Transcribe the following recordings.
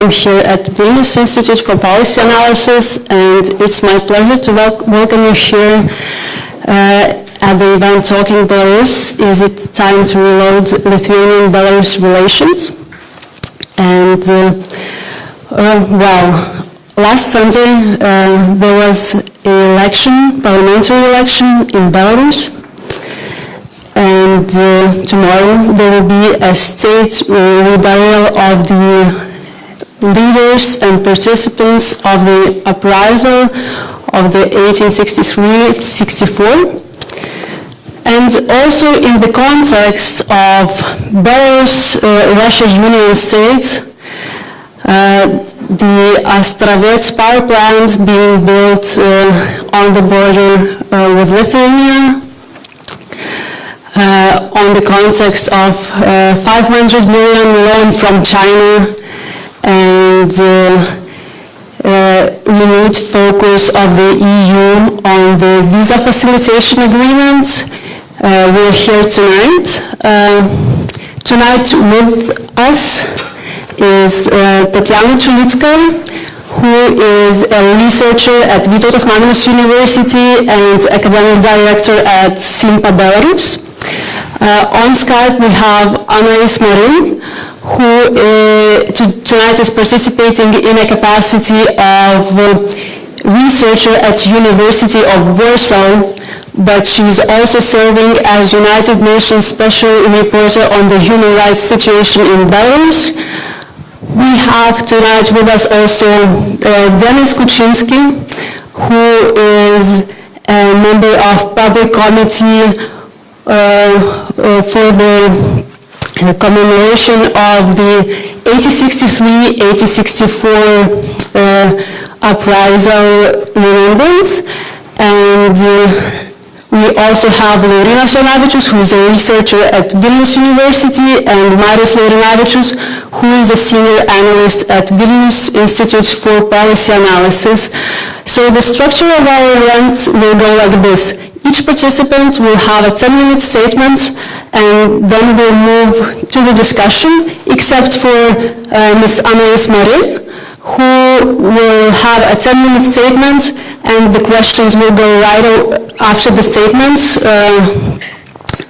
I'm here at Vilniaus Institute for Policy Analysis, and it's my pleasure to welcome you here at the event Talking Belarus. Is it time to reload Lithuanian-Belarus relations? And well, last Sunday there was an election, parliamentary election in Belarus, and tomorrow there will be a state reburial of the leaders and participants of the uprisal of the 1863-64. And also in the context of Belarus, Russia's union state, the Astravets power plants being built on the border with Lithuania, on the context of 500 million loan from China and renewed focus of the EU on the visa facilitation agreement. We're here tonight. Tonight with us is Tatiana Chulitskaya, who is a researcher at Vytautas University and academic director at SIMPA Belarus. On Skype we have Anaïs, who tonight is participating in a capacity of researcher at University of Warsaw, but she's also serving as United Nations Special Reporter on the human rights situation in Belarus. We have tonight with us also Dzianis Kuchynski, who is a member of Public Committee for the commemoration of the 1863-1864 uprisal remembrance. And we also have Marius Laurinavičius, who is a researcher at Vilniaus University, and Marius Laurinavičius, who is a senior analyst at Vilniaus Institute for Policy Analysis. So the structure of our event will go like this. Each participant will have a 10-minute statement, and then we'll move to the discussion, except for Ms. Anaïs, who will have a 10-minute statement, and the questions will go right after the statements.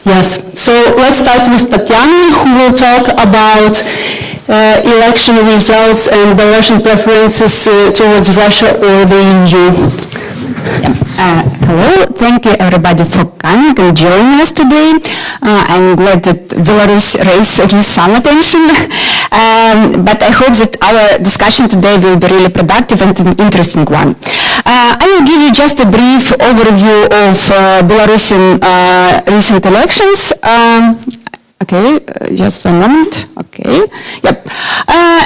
Yes, so let's start with Tatiana, who will talk about election results and Belarusian preferences towards Russia or the EU. Hello, thank you everybody for coming and joining us today. I'm glad that Belarus raised at least some attention, but I hope that our discussion today will be really productive and an interesting one. I will give you just a brief overview of Belarusian recent elections. Okay, just one moment. Okay, yep.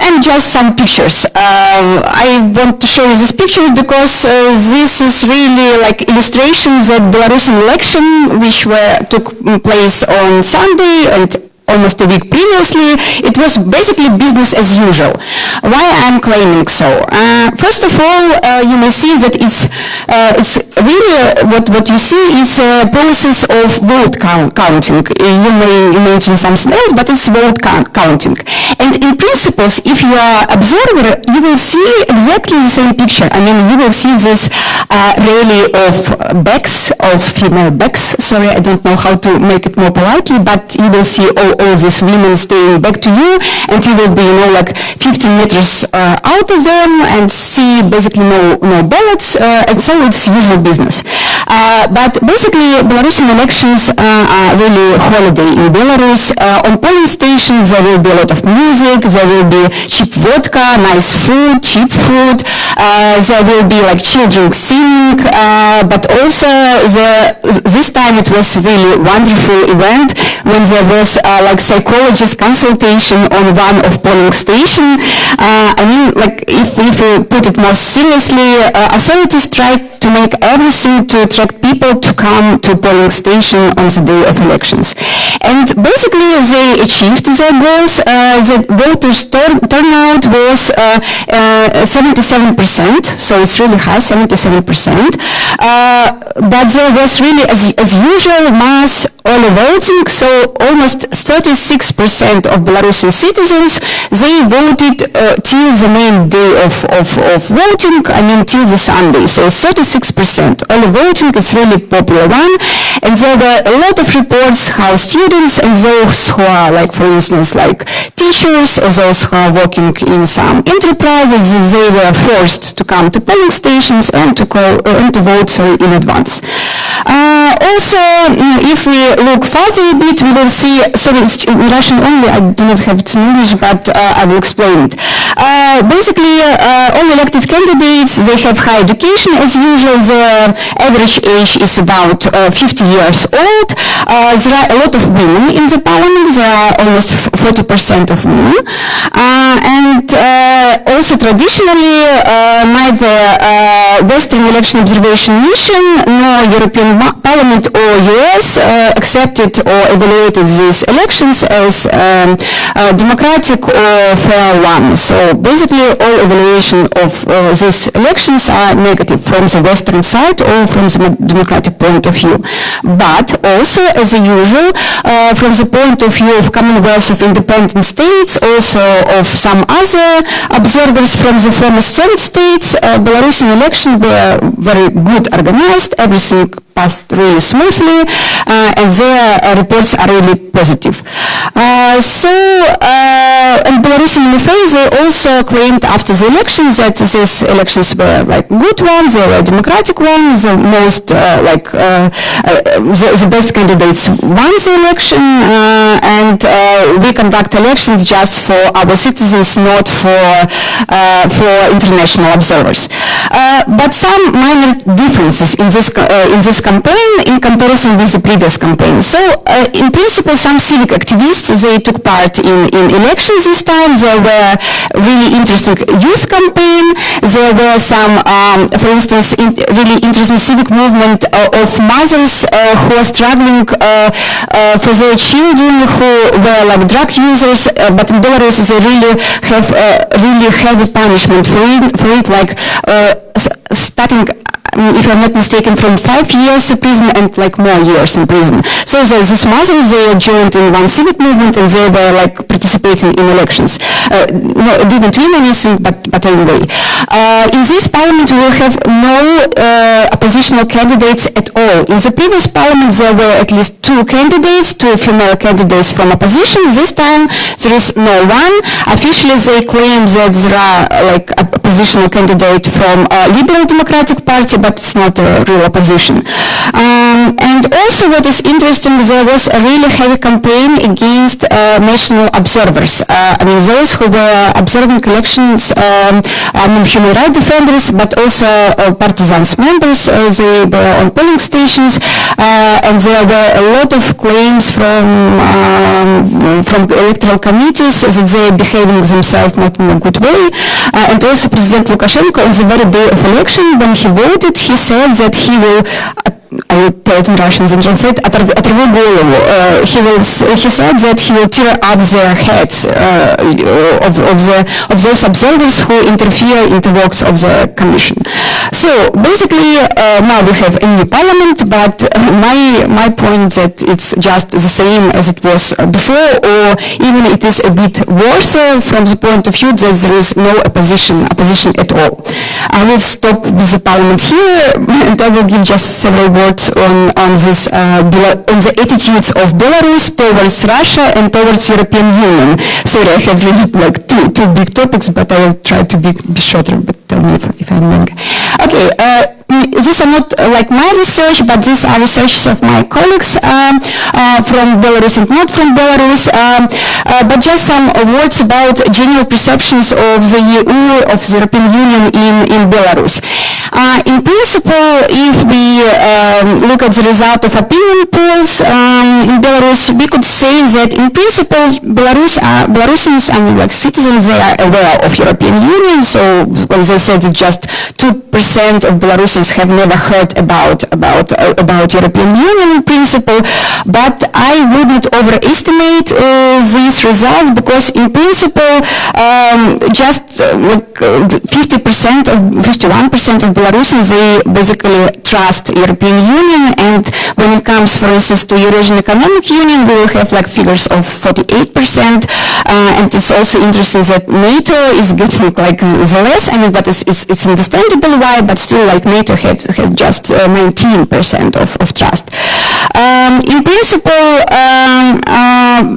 And just some pictures. I want to show you these pictures because this is really like illustrations of Belarusian election, which took place on Sunday and almost a week previously. It was basically business as usual. Why I'm claiming so? First of all, you may see that it's really what you see is a process of vote counting. You may imagine something else, but it's vote counting. And in principles, if you are observer, you will see exactly the same picture. I mean, you will see this rally of backs, of female backs. Sorry, I don't know how to make it more politely, but you will see all these women staying back to you, and you will be, like 15 meters out of them and see basically no ballots, and so it's usual business. But basically, Belarusian elections are really holiday in Belarus. On polling stations, there will be a lot of music, there will be cheap vodka, nice food, cheap food, there will be like children singing, but also this time it was really wonderful event when there was like psychologist consultation on one of polling station. I mean, like if we put it more seriously, authorities tried to make everything to attract people to come to polling station on the day of elections. And basically they achieved their goals. The voters turnout was 77%, so it's really high, 77%. But there was really, as usual, mass early voting, so almost 36% of Belarusian citizens, they voted till the main day of voting, I mean till the Sunday, so 36%. Early voting is really popular one, and there were a lot of reports how students and those who are, like, for instance, like teachers or those who are working in some enterprises, they were forced to come to polling stations and to vote in advance. Also, if we look further a bit, we will see, sorry, it's in Russian only, I do not have it in English, but I will explain it. Basically, all elected candidates, they have high education as usual. The average age is about 50 years old. There are a lot of women in the parliament. There are almost 40% of women. And also traditionally, neither Western Election Observation Mission nor European Parliament or US accepted or evaluated these elections as democratic or fair ones. So basically all evaluation of these elections are negative from the Western side or from the democratic point of view. But also, as usual, from the point of view of Commonwealth of Independent States, also of some other observers from the former Soviet states, Belarusian elections were very good organized, everything passed really smoothly, and their reports are really positive. And Belarusian MFA, they also claimed after the elections that these elections were like good ones, they were democratic ones, the most the best candidates won the election, and we conduct elections just for our citizens, not for international observers. But some minor differences in this campaign in comparison with the previous campaign. So in principle, some civic activists, they took part in elections this time. There were really interesting youth campaign. There were some, for instance, really interesting civic movement of mothers who are struggling for their children who were like drug users, but in Belarus they really have really heavy punishment for it, like starting, if I'm not mistaken, from 5 years in prison and like more years in prison. So these mothers, they joined in one civic movement and they were like participating in elections. No, didn't win anything, but anyway. In this parliament we will have no oppositional candidates at all. In the previous parliament there were at least two female candidates from opposition. This time there is no one. Officially they claim that there are like oppositional candidate from Liberal Democratic Party, but it's not a real opposition. And also what is interesting, there was a really heavy campaign against national observers. I mean those who were observing elections, I mean human rights defenders, but also partisans members. They were on polling stations, and there were a lot of claims from electoral committees that they are behaving themselves not in a good way. And also President Lukashenko, on the very day of election, when he voted, he said that he will, I will tell it in Russian and translate, оторву голову. He said that he will tear up their heads of those observers who interfere in the works of the commission. So basically now we have a new parliament, but my point that it's just the same as it was before, or even it is a bit worse from the point of view that there is no opposition at all. I will stop with the parliament here, and I will give just several words on the attitudes of Belarus towards Russia and towards European Union. Sorry, I have really like two big topics, but I will try to be shorter, but tell me if I'm wrong. Okay, these are not like my research, but these are researches of my colleagues from Belarus and not from Belarus, but just some words about general perceptions of the EU, of the European Union in Belarus. In principle, if we look at the result of opinion polls in Belarus, we could say that in principle, Belarusians, I mean, like citizens, they are aware of European Union. So, as I said, just 2% of Belarusians have never heard about European Union in principle. But I wouldn't overestimate these results, because in principle, just 51% of Belarusians, they basically trust European Union. And when it comes, for instance, to Eurasian Economic Union, we will have like figures of 48%. And it's also interesting that NATO is getting like the less. I mean, but it's understandable why. But still, like NATO has just 19% of trust. In principle,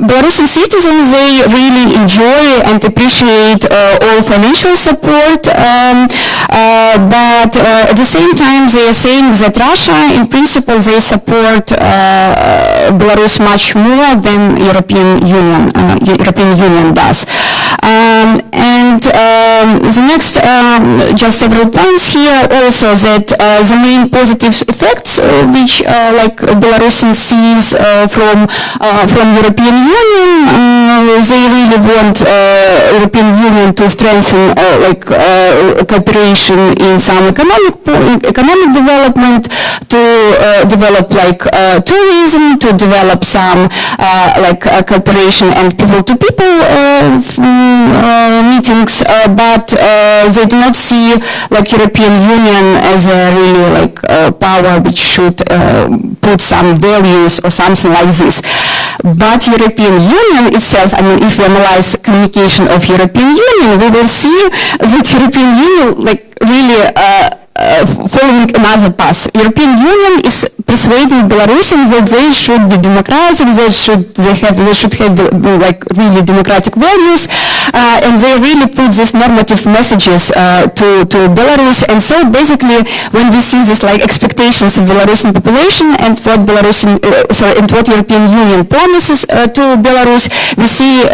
Belarusian citizens, they really enjoy and appreciate all financial support, but at the same time they are saying that Russia, in principle, they support Belarus much more than European Union does. And the next, just several points here also, that the main positive effects which like Belarusian sees from European Union, they really want European Union to strengthen cooperation in some economic development, to develop like tourism, to develop some cooperation and people-to-people meetings, but they do not see like European Union as a really like power which should put some values or something like this. But European Union itself, I mean, if we analyze communication of European Union, we will see that European Union like really following another path. European Union is persuading Belarusians that they should be democratic, they should have like really democratic values, and they really put these normative messages to Belarus. And so basically, when we see this like expectations of Belarusian population and what European Union promises to Belarus, we see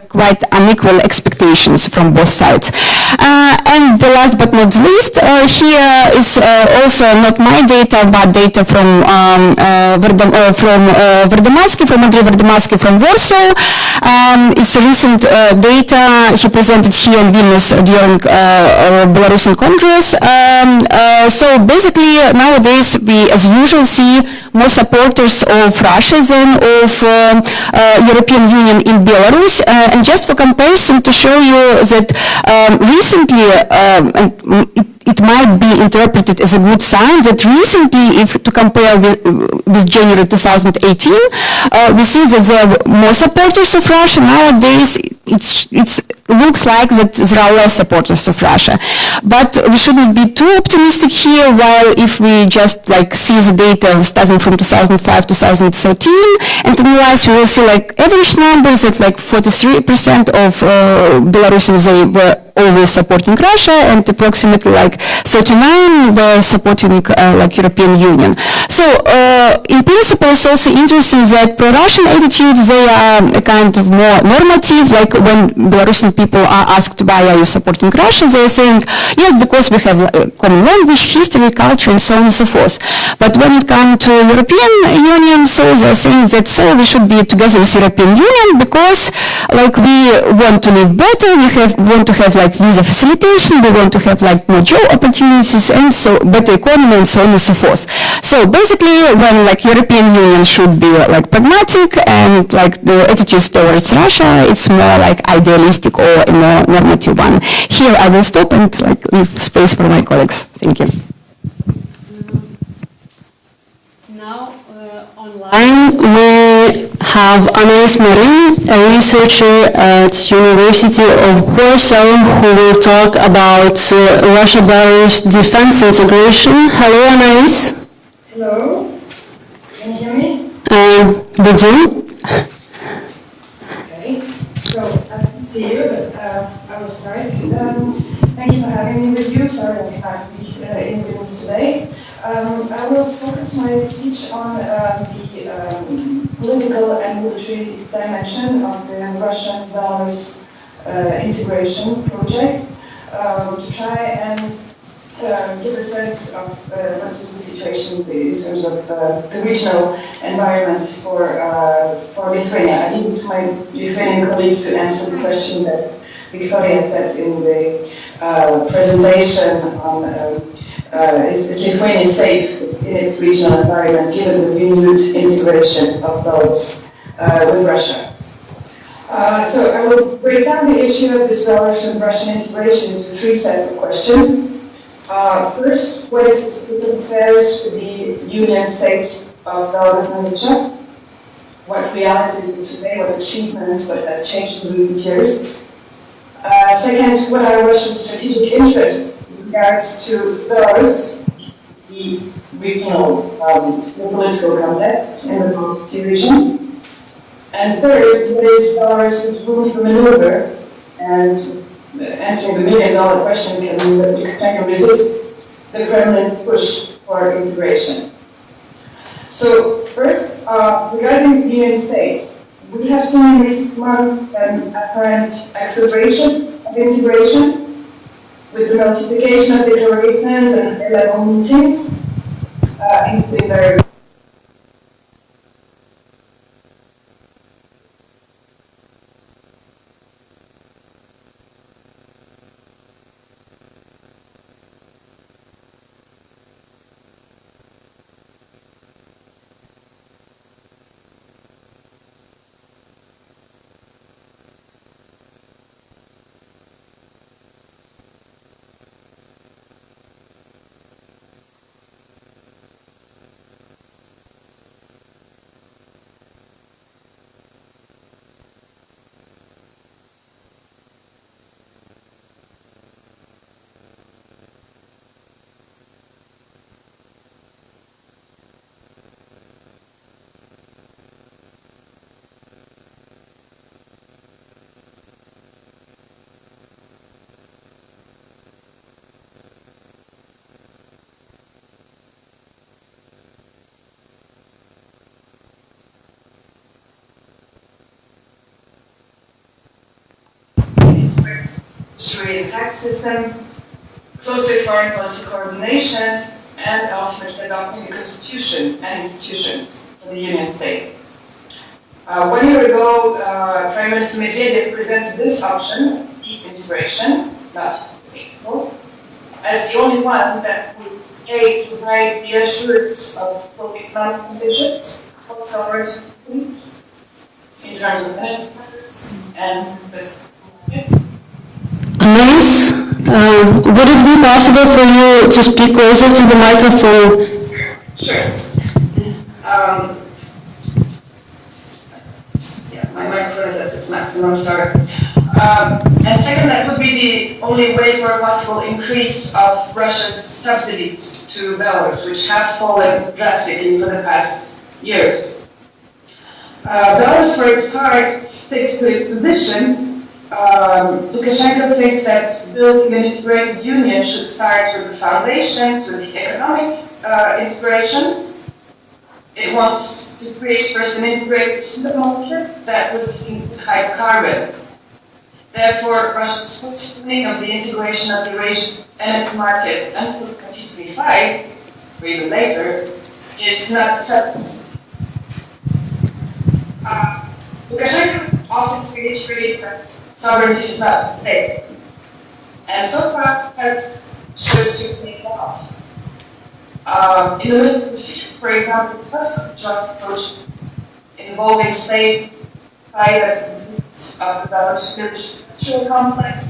quite unequal expectations from both sides. And the last but not least, here is also not my data, but data from Verdomatsky, from Andrei Verdomatsky from Warsaw. It's recent data he presented here in Vilniaus during Belarusian Congress. So basically, nowadays we, as usual, see more supporters of Russia than of European Union in Belarus. And just for comparison, to show you that recently, it might be interpreted as a good sign that recently, if to compare with January 2018, we see that there are more supporters of Russia. Nowadays, it looks like that there are less supporters of Russia. But we shouldn't be too optimistic here, while if we just like see the data starting from 2005-2013 and analyze, we will see like average numbers that like 43% of Belarusians, they were always supporting Russia, and approximately like 39 were supporting like European Union. So in principle, it's also interesting that pro-Russian attitudes, they are a kind of more normative. Like when Belarusian people are asked why are you supporting Russia, they are saying yes, because we have common language, history, culture, and so on and so forth. But when it comes to European Union, so they are saying that so we should be together with European Union because like we want to live better, we want to have like visa facilitation, we want to have like more job opportunities, and so better economy, and so on and so forth. So basically, when like European Union should be like pragmatic, and like the attitudes towards Russia, it's more like idealistic or a more normative one. Here I will stop and like leave space for my colleagues. Thank you. Now online we have Anaïs, a researcher at University of Warsaw, who will talk about Russia-Belarus defense integration. Hello, Anaïs. Hello. Can you hear me? We do. Okay. So I can see you, but I will start. Thank you for having me with you. Sorry I can't be in Vilnius today. I will focus my speech on the political and military dimension of the Russian-Belarus integration project, to try and give a sense of what is the situation in terms of the regional environment for Lithuania. I leave it to my Lithuanian colleagues to answer the question that Viktorija said in the presentation on is Lithuania safe in its regional environment given the renewed integration of Belarus with Russia. So I will break down the issue of this Belarus and Russian integration into three sets of questions. First, what is the state of affairs with the union state of Belarus and Russia? What reality is it today? What achievements? What has changed in recent years? Second, what are Russia's strategic interests in regards to Belarus, the regional, the political context in the Baltic Sea region? And third, what is Belarus's room for maneuver? And answering the million-dollar question, can Lukashenko resist the Kremlin push for integration? So first, regarding the Union state, we have seen in recent months an apparent acceleration of integration with the notification of declarations and level meetings, including their Syrian tax system, closer foreign policy coordination, and ultimately adopting the constitution and institutions for the Union state. 1 year ago, Prime Minister Medvedev presented this option, deep integration, not stateful, as the only one that would provide the assurance of both economic conditions for governments in terms of benefit centers and access to markets. Anaïs, would it be possible for you to speak closer to the microphone? Sure. Yeah, my microphone is at its maximum, sorry. And second, that would be the only way for a possible increase of Russia's subsidies to Belarus, which have fallen drastically for the past years. Belarus, for its part, sticks to its positions. Lukashenko thinks that building an integrated union should start with the foundations, with the economic integration. It wants to create first an integrated single market that would include hydrocarbons. Therefore, Russia's postponing of the integration of the Eurasian energy markets until 2025, or even later, is not acceptable. Lukashenko often reiterates that sovereignty is not at stake. And so far, that shows to be off. In the middle of the field, for example, the first joint approach involving state private needs of the Belarus industrial complex.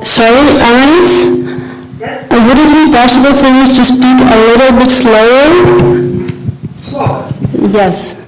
Sorry, Anaïs? Yes? Would it be possible for you to speak a little bit slower? Slower. Yes.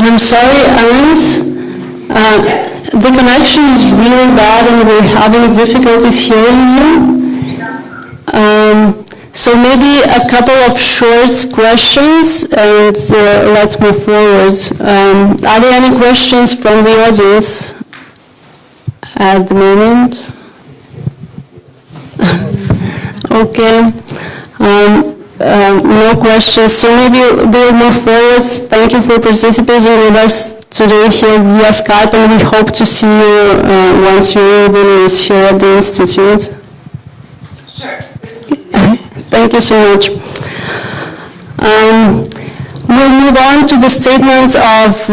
I'm sorry, Anaïs. The connection is really bad and we're having difficulties hearing you. So maybe a couple of short questions and let's move forward. Are there any questions from the audience at the moment? Okay. No questions, so maybe we'll move forward. Thank you for participating with us today here via Skype, and we hope to see you once you're able here at the Institute. Sure. Thank you so much. We'll move on to the statement of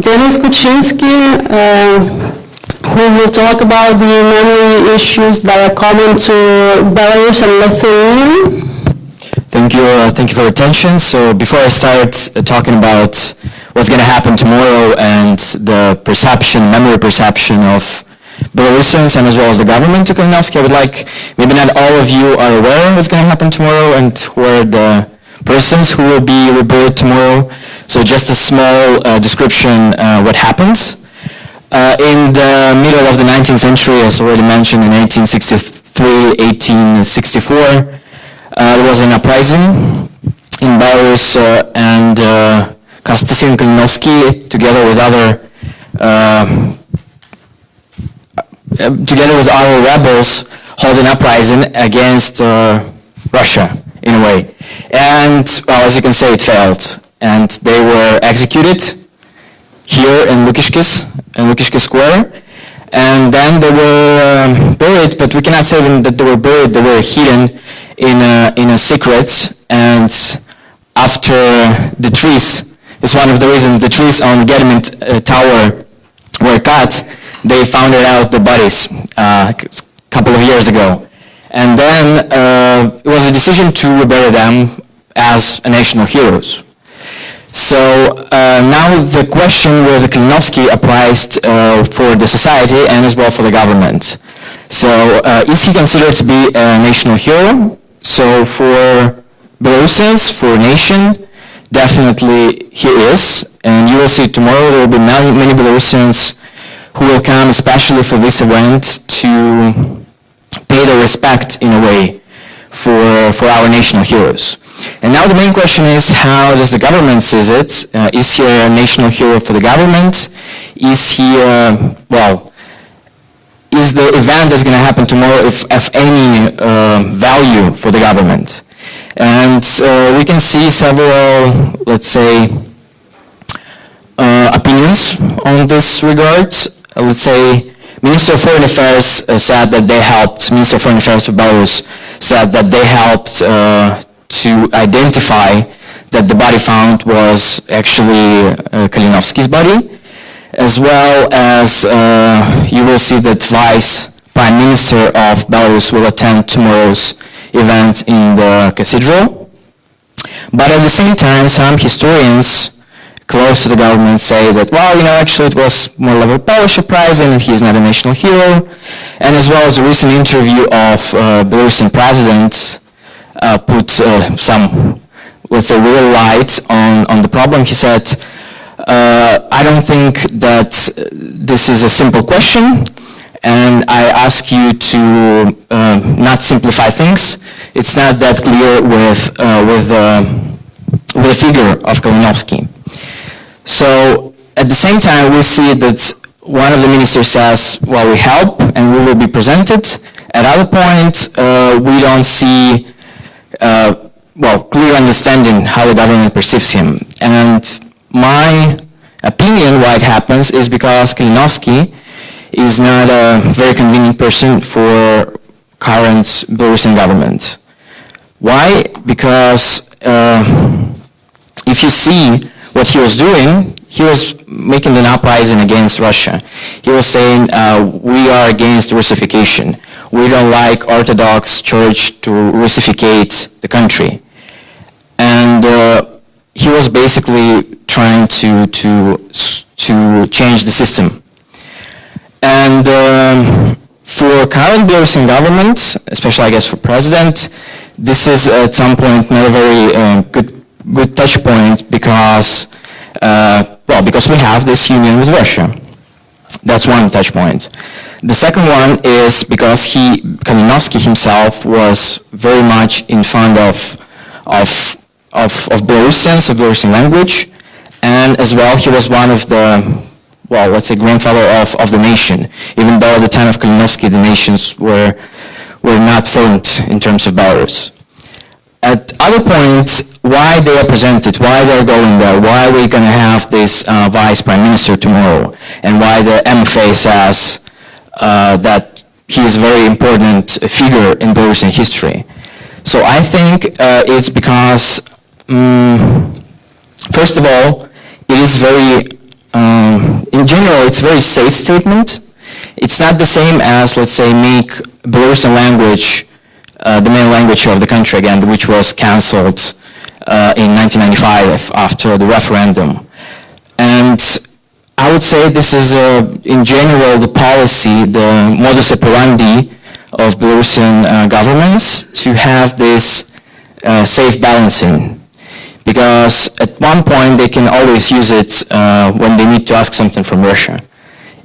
Dzianis Kuchynski, who will talk about the memory issues that are common to Belarus and Lithuania. Thank you for your attention. So before I start talking about what's going to happen tomorrow and the memory perception of Belarusians and as well as the government to Kalinowski, I would like, maybe not all of you are aware of what's going to happen tomorrow and who are the persons who will be reburied tomorrow. So just a small description what happens. In the middle of the 19th century, as already mentioned, in 1863, 1864, there was an uprising in Belarus, and Konstantin Kalinowski, together with other rebels, held an uprising against Russia, in a way. And, well, as you can say, it failed. And they were executed here in Lukiškės Square. And then they were buried, but we cannot say that they were buried, they were hidden in a secret, and after the trees, it's one of the reasons the trees on the Gedimint Tower were cut, they found out the bodies a couple of years ago. And then it was a decision to rebury them as national heroes. So now the question with Kalinowski applies for the society and as well for the government. So is he considered to be a national hero? So for Belarusians, for a nation, definitely he is. And you will see tomorrow there will be many Belarusians who will come especially for this event to pay their respect in a way for our national heroes. And now the main question is, how does the government see it? Is he a national hero for the government? Is he, is the event that's going to happen tomorrow of any value for the government? And we can see several, let's say, opinions on this regard. Let's say, Minister of Foreign Affairs said that they helped, Minister of Foreign Affairs of Belarus said that they helped to identify that the body found was actually Kalinowski's body, as well as you will see that Vice Prime Minister of Belarus will attend tomorrow's event in the cathedral. But at the same time, some historians close to the government say that, well, actually it was more like a Polish uprising and he's not a national hero. And as well as a recent interview of Belarusian president put some, let's say, real light on the problem. He said, I don't think that this is a simple question, and I ask you to not simplify things. It's not that clear with the figure of Kalinowski. So at the same time, we see that one of the ministers says, well, we help and we will be presented. At other point, we don't see clear understanding how the government perceives him. And my opinion why it happens is because Kalinowski is not a very convenient person for current Belarusian government. Why? Because if you see what he was doing, he was making an uprising against Russia. He was saying, we are against Russification. We don't like Orthodox Church to Russificate the country. And he was basically trying to change the system. And for current Belarusian government, especially I guess for president, this is at some point not a very good touch point because because we have this union with Russia. That's one touch point. The second one is because Kalinowski himself was very much in front of Belarusians, of Belarusian language, and as well he was one of the, well, let's say grandfather of the nation, even though at the time of Kalinowski the nations were not formed in terms of Belarus. At other points, why they are presented, why they're going there, why are we going to have this vice prime minister tomorrow, and why the MFA says that he is a very important figure in Belarusian history. So I think it's because, first of all, it is very, in general, it's a very safe statement. It's not the same as, let's say, make Belarusian language the main language of the country again, which was cancelled in 1995 after the referendum. And I would say this is, in general, the policy, the modus operandi of Belarusian governments to have this safe balancing. Because at one point they can always use it when they need to ask something from Russia.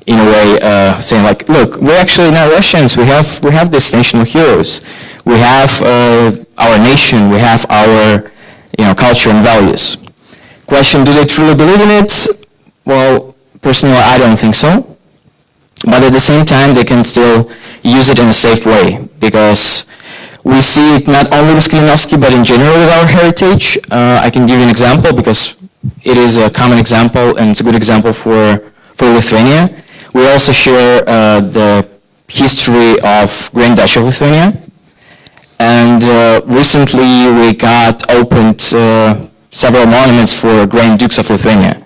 In a way, saying like, look, we're actually not Russians, we have these national heroes. We have our nation, we have our culture and values. Question, do they truly believe in it? Well, personally, I don't think so. But at the same time, they can still use it in a safe way, because we see it not only with Kalinowski, but in general with our heritage. I can give you an example, because it is a common example, and it's a good example for Lithuania. We also share the history of Grand Duchy of Lithuania. And recently we got opened several monuments for Grand Dukes of Lithuania.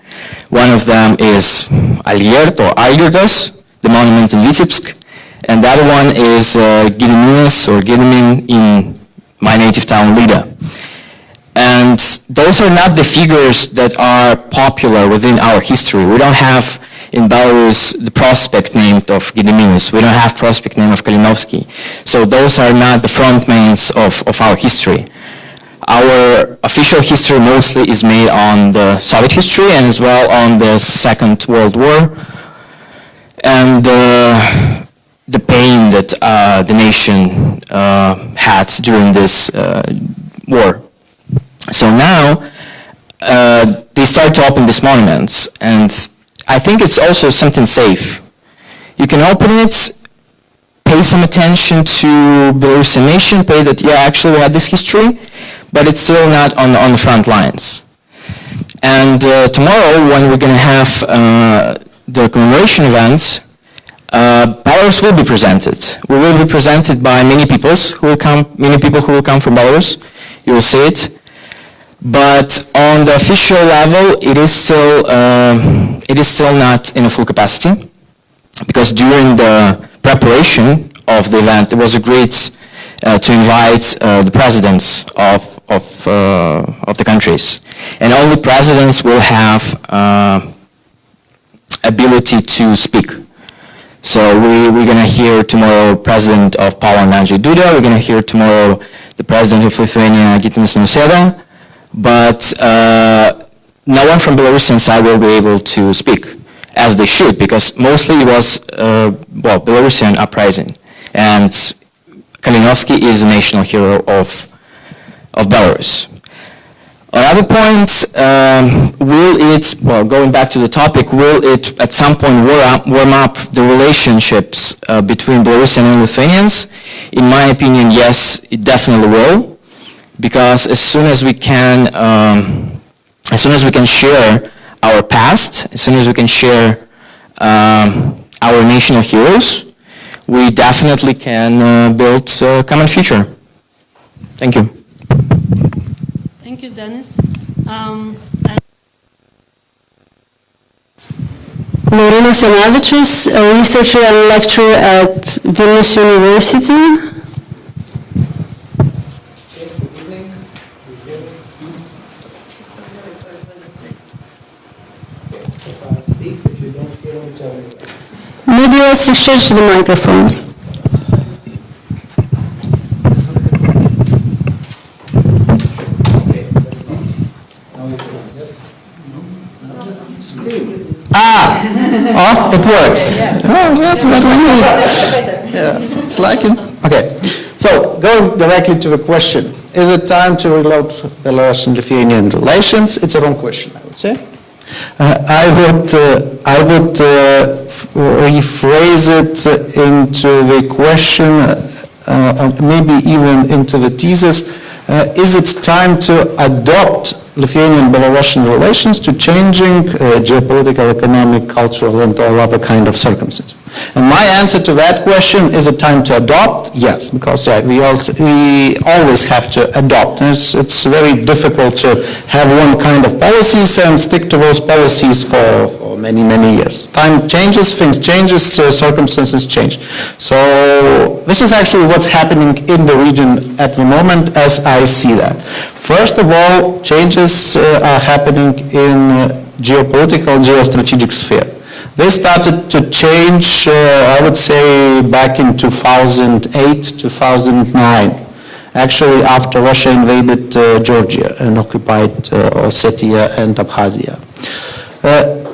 One of them is Algierd or Algirdas, the monument in Vitebsk, and the other one is Gediminas or Gedimin in my native town, Lida. And those are not the figures that are popular within our history. We don't have in Belarus the prospect named of Gediminas. We don't have prospect name of Kalinowski. So those are not the frontmains of our history. Our official history mostly is made on the Soviet history and as well on the Second World War and the pain that the nation had during this war. So now they start to open these monuments, and I think it's also something safe. You can open it, pay some attention to Belarusian nation, pay that, yeah, actually we had this history, but it's still not on the front lines. And tomorrow, when we're going to have the commemoration events, Belarus will be presented. We will be presented by many people who will come from Belarus. You will see it. But on the official level, it is still not in a full capacity, because during the preparation of the event, it was agreed to invite the presidents of the countries. And only presidents will have ability to speak. So we're going to hear tomorrow President of Poland, Andrzej Duda. We're going to hear tomorrow the President of Lithuania, Gitanas Nausėda. But no one from Belarusian side will be able to speak, as they should, because mostly it was, Belarusian uprising. And Kalinowski is a national hero of Belarus. Another point, will it, going back to the topic, will it at some point warm up the relationships between Belarusian and Lithuanians? In my opinion, yes, it definitely will, because as soon as we can share our past, as soon as we can share our national heroes, we definitely can build a common future. Thank you. Thank you, Dzianis. Marius Laurinavičius, a researcher and lecturer at Vilniaus University. Maybe let's exchange the microphones. Oh, it works. Oh, that's what we need. Yeah, it's like it. Okay, so going directly to the question, is it time to reload Belarusian-Lithuanian relations? It's a wrong question, I would say. I would rephrase it into the question, maybe even into the thesis, is it time to adopt Lithuanian-Belarusian relations to changing geopolitical, economic, cultural, and all other kind of circumstances? And my answer to that question, is it time to adopt? Yes, because we always have to adopt. It's very difficult to have one kind of policies and stick to those policies for many, many years. Time changes, things changes, circumstances change. So this is actually what's happening in the region at the moment as I see that. First of all, changes are happening in geopolitical, geostrategic sphere. They started to change, I would say, back in 2008, 2009. Actually, after Russia invaded Georgia and occupied Ossetia and Abkhazia.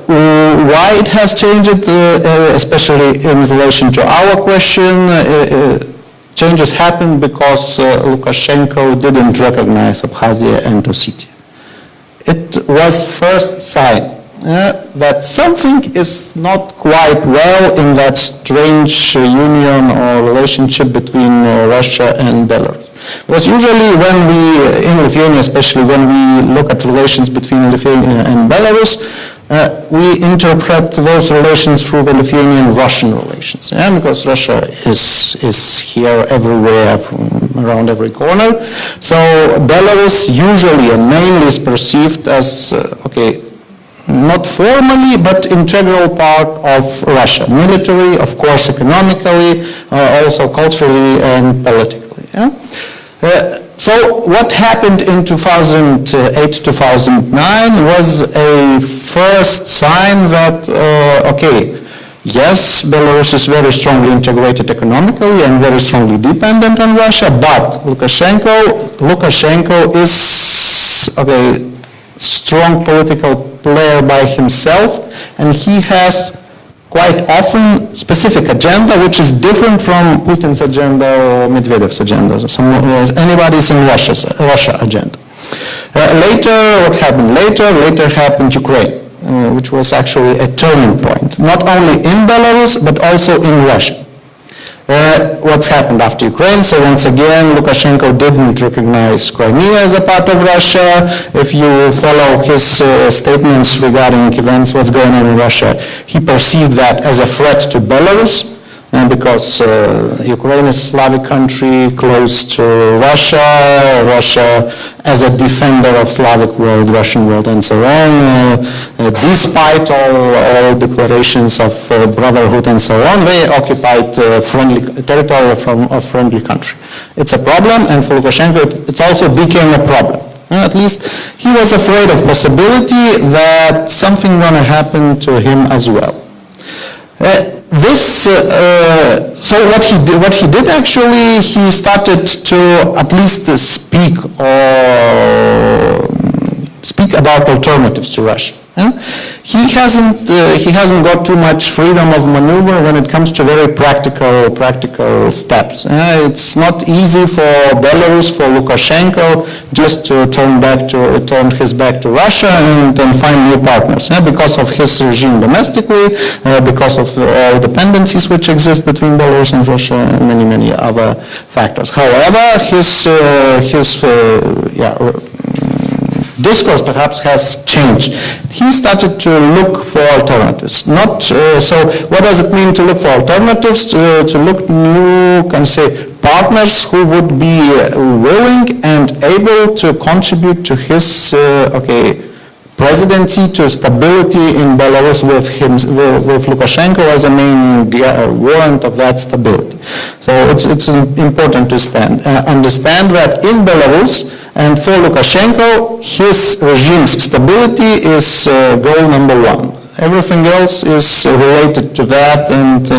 Why it has changed, especially in relation to our question, changes happened because Lukashenko didn't recognize Abkhazia and Ossetia. It was first sign that something is not quite well in that strange union or relationship between Russia and Belarus. Because usually when we, in Lithuania especially, when we look at relations between Lithuania and Belarus, we interpret those relations through the Lithuanian-Russian relations, because Russia is here everywhere, around every corner. So Belarus usually and mainly is perceived as, not formally, but integral part of Russia. Military, of course, economically, also culturally and politically. So what happened in 2008-2009 was a first sign that, yes, Belarus is very strongly integrated economically and very strongly dependent on Russia, but Lukashenko is a strong political player by himself, and he has quite often specific agenda which is different from Putin's agenda or Medvedev's agenda, anybody's in Russia agenda. Later, what happened later? Later happened Ukraine, which was actually a turning point, not only in Belarus, but also in Russia. What's happened after Ukraine? So once again, Lukashenko didn't recognize Crimea as a part of Russia. If you follow his statements regarding events, what's going on in Russia, he perceived that as a threat to Belarus. because Ukraine is a Slavic country close to Russia, Russia as a defender of Slavic world, Russian world, and so on. Despite all declarations of brotherhood and so on, they occupied friendly territory from a friendly country. It's a problem, and for Lukashenko, it also became a problem. At least he was afraid of possibility that something gonna happen to him as well. So what he did actually, he started to at least speak about alternatives to Russia. He hasn't got too much freedom of maneuver when it comes to very practical steps. It's not easy for Belarus, for Lukashenko, just to turn his back to Russia and find new partners, because of his regime domestically, because of all dependencies which exist between Belarus and Russia, and many other factors. However, his discourse perhaps has changed. He started to look for alternatives. So what does it mean to look for alternatives? To look new, partners who would be willing and able to contribute to his presidency, to stability in Belarus with Lukashenko as a main warrant of that stability. So it's important to understand that in Belarus, and for Lukashenko, his regime's stability is goal number one. Everything else is related to that, and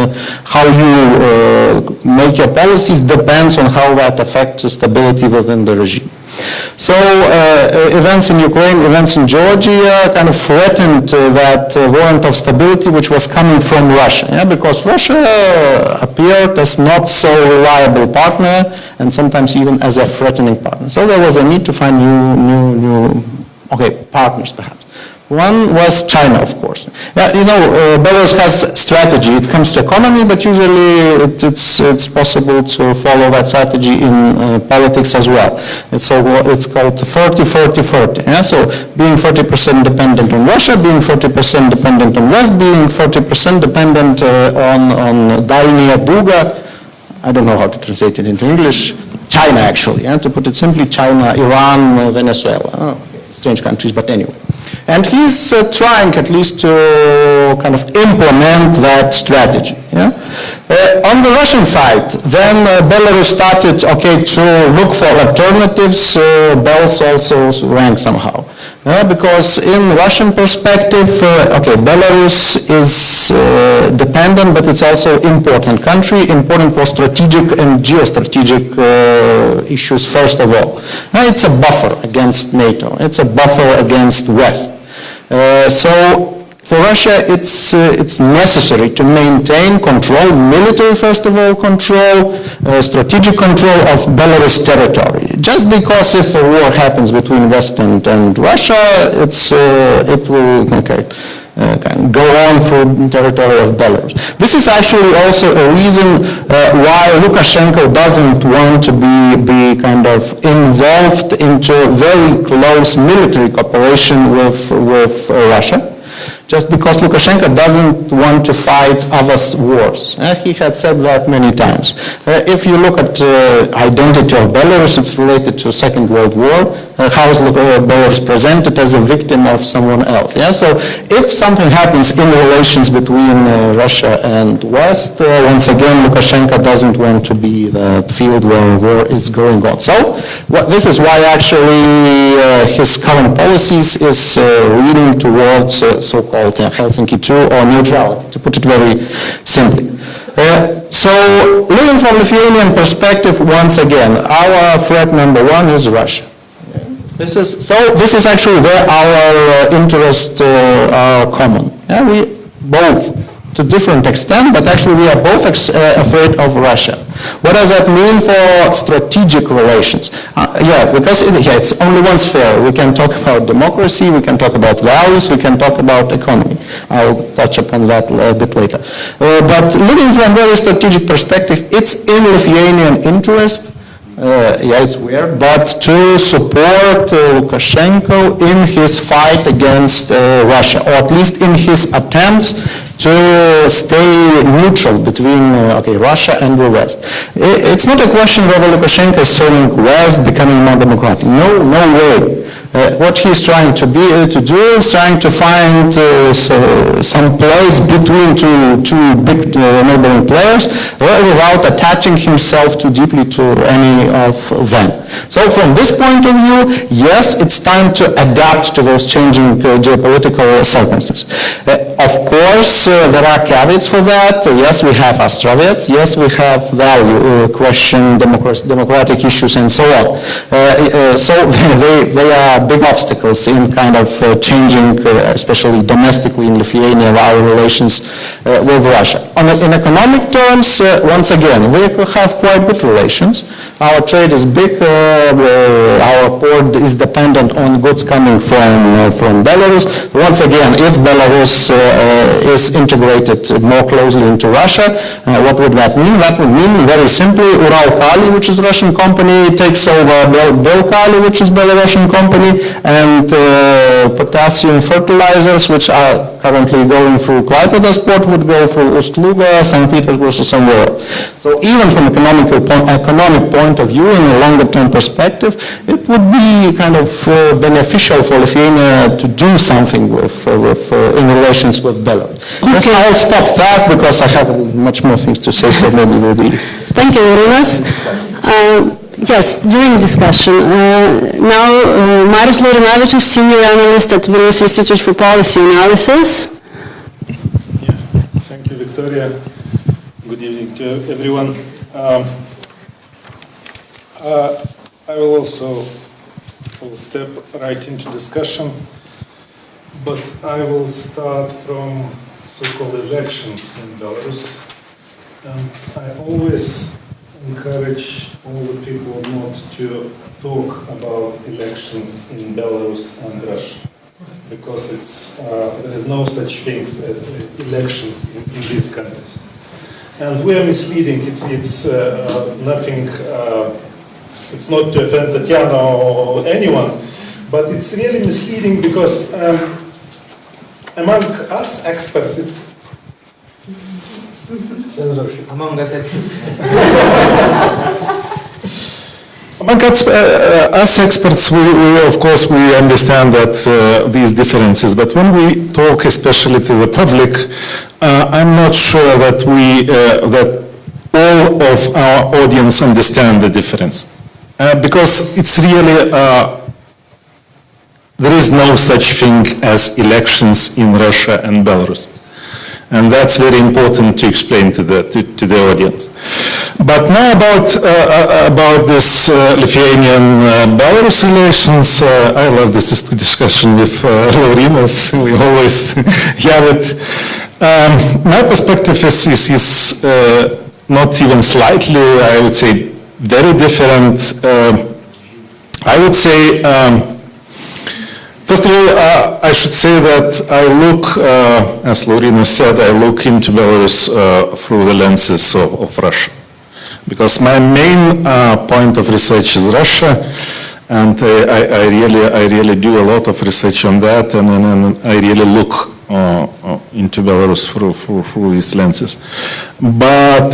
how you make your policies depends on how that affects stability within the regime. So events in Ukraine, events in Georgia kind of threatened that warrant of stability which was coming from Russia, because Russia appeared as not so reliable partner and sometimes even as a threatening partner. So there was a need to find new partners perhaps. One was China, of course. Belarus has strategy. It comes to economy, but usually it's possible to follow that strategy in politics as well. It's called 30-30-30. So being 30% dependent on Russia, being 40% dependent on West, being 40% dependent on Дальняя Друга. I don't know how to translate it into English. China, actually. To put it simply, China, Iran, Venezuela. Strange countries, but anyway. And he's trying at least to kind of implement that strategy. On the Russian side, then Belarus started, to look for alternatives. Bells also rang somehow. Because in Russian perspective, Belarus is dependent, but it's also important country, important for strategic and geostrategic issues first of all. It's a buffer against NATO. It's a buffer against West. So for Russia, it's necessary to maintain control, military first of all control, strategic control of Belarus territory. Just because if a war happens between West and Russia, it will go on through territory of Belarus. This is actually also a reason why Lukashenko doesn't want to be kind of involved into very close military cooperation with Russia. Just because Lukashenko doesn't want to fight other wars. He had said that many times. If you look at identity of Belarus, it's related to Second World War. How is Belarus presented as a victim of someone else? So if something happens in relations between Russia and West, once again, Lukashenko doesn't want to be the field where war is going on. So this is why actually his current policies is leading towards so-called Helsinki II or neutrality, to put it very simply. So looking from Lithuanian perspective, once again, our threat number one is Russia. This is actually where our interests are common. We both, to different extent, but actually we are both afraid of Russia. What does that mean for strategic relations? Because it's only one sphere. We can talk about democracy, we can talk about values, we can talk about economy. I'll touch upon that a bit later. But looking from a very strategic perspective, it's in Lithuanian interest, it's weird, but to support Lukashenko in his fight against Russia, or at least in his attempts to stay neutral between Russia and the West. It's not a question whether Lukashenko is turning West, becoming more democratic. No way. What he's trying to do is trying to find some place between two big neighboring players without attaching himself too deeply to any of them. So from this point of view, yes, it's time to adapt to those changing geopolitical circumstances. Of course, there are caveats for that. Yes, we have Ostrovets. Yes, we have value question, democratic issues, and so on. So they are big obstacles in kind of changing, especially domestically in Lithuania, our relations with Russia. In economic terms, once again, we have quite good relations. Our trade is big. Our port is dependent on goods coming from Belarus. Once again, if Belarus is integrated more closely into Russia, what would that mean? That would mean, very simply, Uralkali, which is a Russian company, takes over Belkali, which is a Belarusian company, and potassium fertilizers, which are currently going through Klaipėda's port, would go through Ust-Luga, St. Petersburg, or somewhere else. So even from economic point of view, in a longer-term perspective, it would be kind of beneficial for Lithuania to do something in relations with Belarus. Okay. I'll stop that because I have much more things to say, so maybe we'll be... Thank you, Linas. Yes, during discussion. Now, Marius Laurinavičius, Senior Analyst at Vilniaus Institute for Policy Analysis. Yeah. Thank you, Victoria. Good evening to everyone. I will also step right into discussion, but I will start from so-called elections in Belarus. And I always encourage all the people not to talk about elections in Belarus and Russia, because there is no such thing as elections in these countries. And we are misleading. It's nothing. It's not to offend Tatiana or anyone, but it's really misleading because among us experts, it's among us experts. Among us experts, we of course we understand that these differences, but when we talk, especially to the public, I'm not sure that that all of our audience understand the difference, because it's really there is no such thing as elections in Russia and Belarus. And that's very important to explain to the audience. But now about this Lithuanian-Belarus relations, I love this discussion with Laurinas. We always have it. My perspective is not even slightly, I would say, very different. I would say, first of all, I should say that I look, as Laurina said, I look into Belarus through the lenses of Russia. Because my main point of research is Russia, and I really do a lot of research on that, and I really look into Belarus through these lenses. But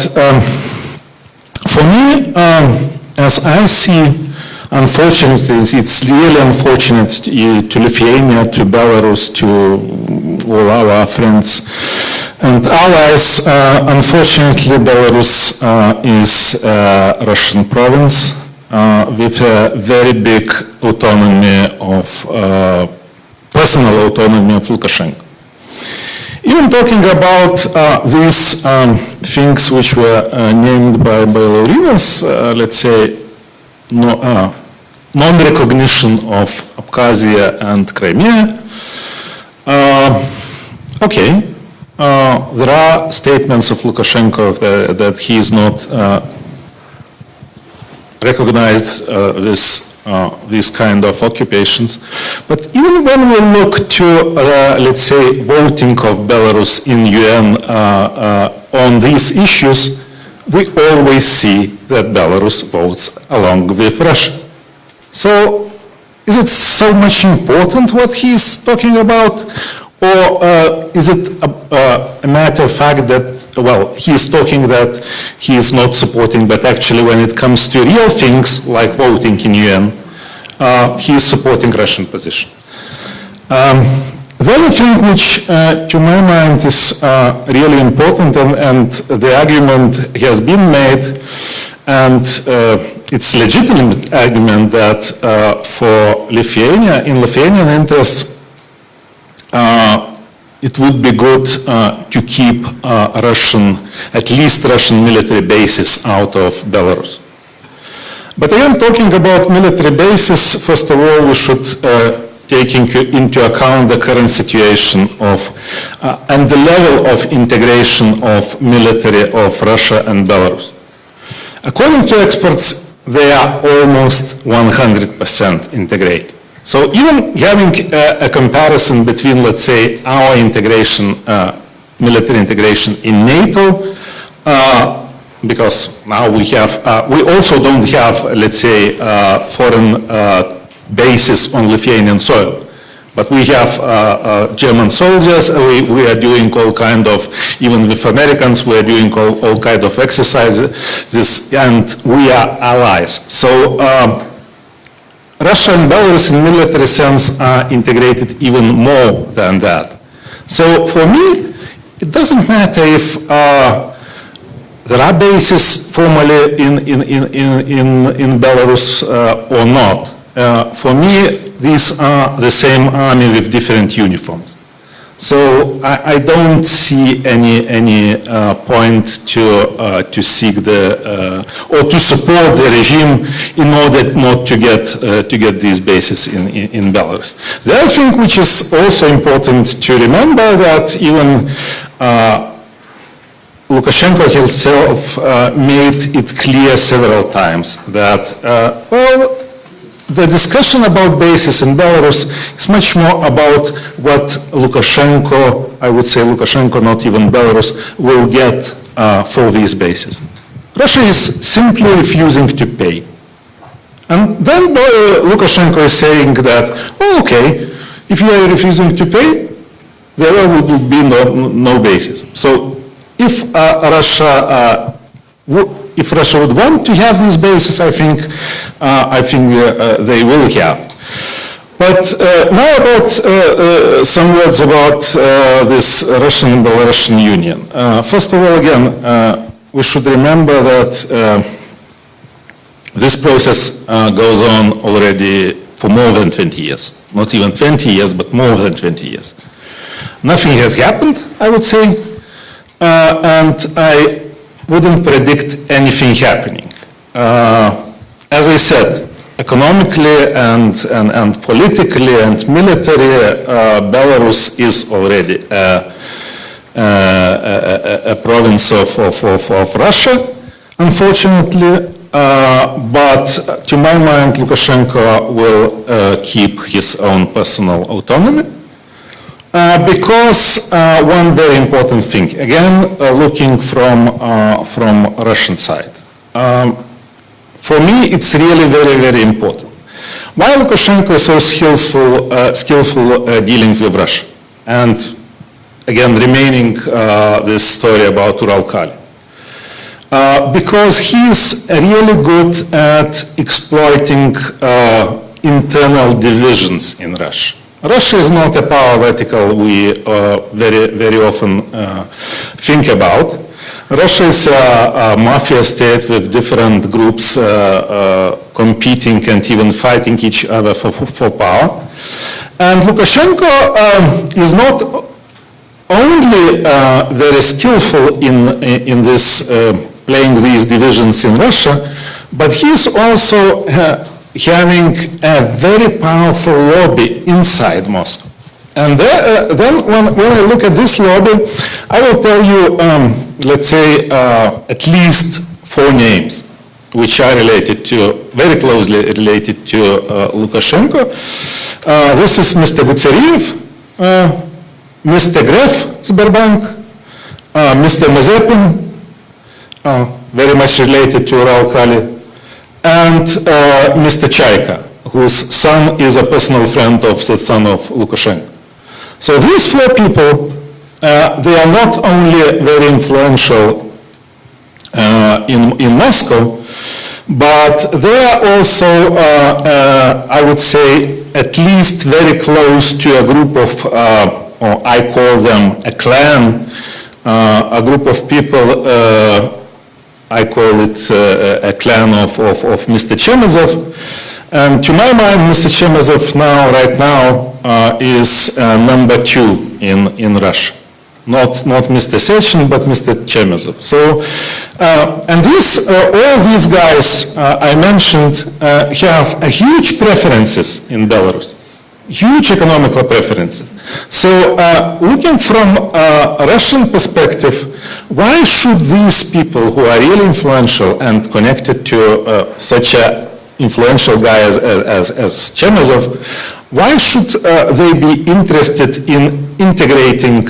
for me, as I see, unfortunately, it's really unfortunate to Lithuania, to Belarus, to all our friends and allies. Unfortunately, Belarus is a Russian province with a very big autonomy of personal autonomy of Lukashenko. Even talking about these things which were named by Laurinas, let's say, non-recognition of Abkhazia and Crimea. Okay, there are statements of Lukashenko that he is not recognized these kind of occupations. But even when we look to, let's say, voting of Belarus in UN on these issues, we always see that Belarus votes along with Russia. So, is it so much important what he's talking about? Or is it a matter of fact that, well, he is talking that he is not supporting, but actually when it comes to real things like voting in UN, he is supporting Russian position. The other thing which, to my mind, is really important, and the argument has been made, and it's a legitimate argument that for Lithuania, in Lithuanian interests, it would be good to keep at least Russian military bases out of Belarus. But again, talking about military bases, first of all, we should take into account the current situation of and the level of integration of military of Russia and Belarus. According to experts, they are almost 100% integrated. So even having a comparison between, let's say, our integration, military integration in NATO, because now we also don't have, let's say, foreign bases on Lithuanian soil. But we have German soldiers, we are doing all kind of, even with Americans, we are doing all kind of exercises, and we are allies. So Russia and Belarus in military sense are integrated even more than that. So for me, it doesn't matter if there are bases formally in Belarus or not. For me, these are the same army with different uniforms. So I don't see any point to seek or to support the regime in order not to get these bases in Belarus. The other thing which is also important to remember that even Lukashenko himself made it clear several times that, well, the discussion about bases in Belarus is much more about what Lukashenko, I would say Lukashenko, not even Belarus, will get for these bases. Russia is simply refusing to pay. And then Lukashenko is saying that, oh, okay, if you are refusing to pay, there will be no bases. So if Russia would want to have these bases, I think they will have. But now about some words about this Russian and Belarusian union. First of all, again, we should remember that this process goes on already for more than 20 years. Not even 20 years, but more than 20 years. Nothing has happened, I would say, and I wouldn't predict anything happening. As I said, economically and politically and military, Belarus is already a province of Russia, unfortunately. But to my mind, Lukashenko will keep his own personal autonomy. Because one very important thing, again, looking from Russian side. For me, it's really very, very important. Why Lukashenko is so skillful dealing with Russia? And again, remaining this story about Uralkali. Because he's really good at exploiting internal divisions in Russia. Russia is not a power vertical we very often think about. Russia is a mafia state with different groups competing and even fighting each other for power. And Lukashenko is not only very skillful in this playing these divisions in Russia, but he is also having a very powerful lobby inside Moscow. And then when I look at this lobby, I will tell you, let's say, at least 4 names, which are very closely related to Lukashenko. This is Mr. Gutseriev, Mr. Gref, Sberbank, Mr. Mazepin, very much related to Uralkali, and Mr. Chaika, whose son is a personal friend of the son of Lukashenko. So these four people, they are not only very influential in Moscow, but they are also, I would say, at least very close to a group of, or I call them a clan, a group of people, I call it a clan of Mr. Chemezov. And to my mind, Mr. Chemezov right now, is number 2 in Russia. Not Mr. Sechin, but Mr. Chemezov. So, and all these guys I mentioned have a huge preferences in Belarus, huge economical preferences. So, looking from a Russian perspective, why should these people who are really influential and connected to such a influential guy as Chemezov, why should they be interested in integrating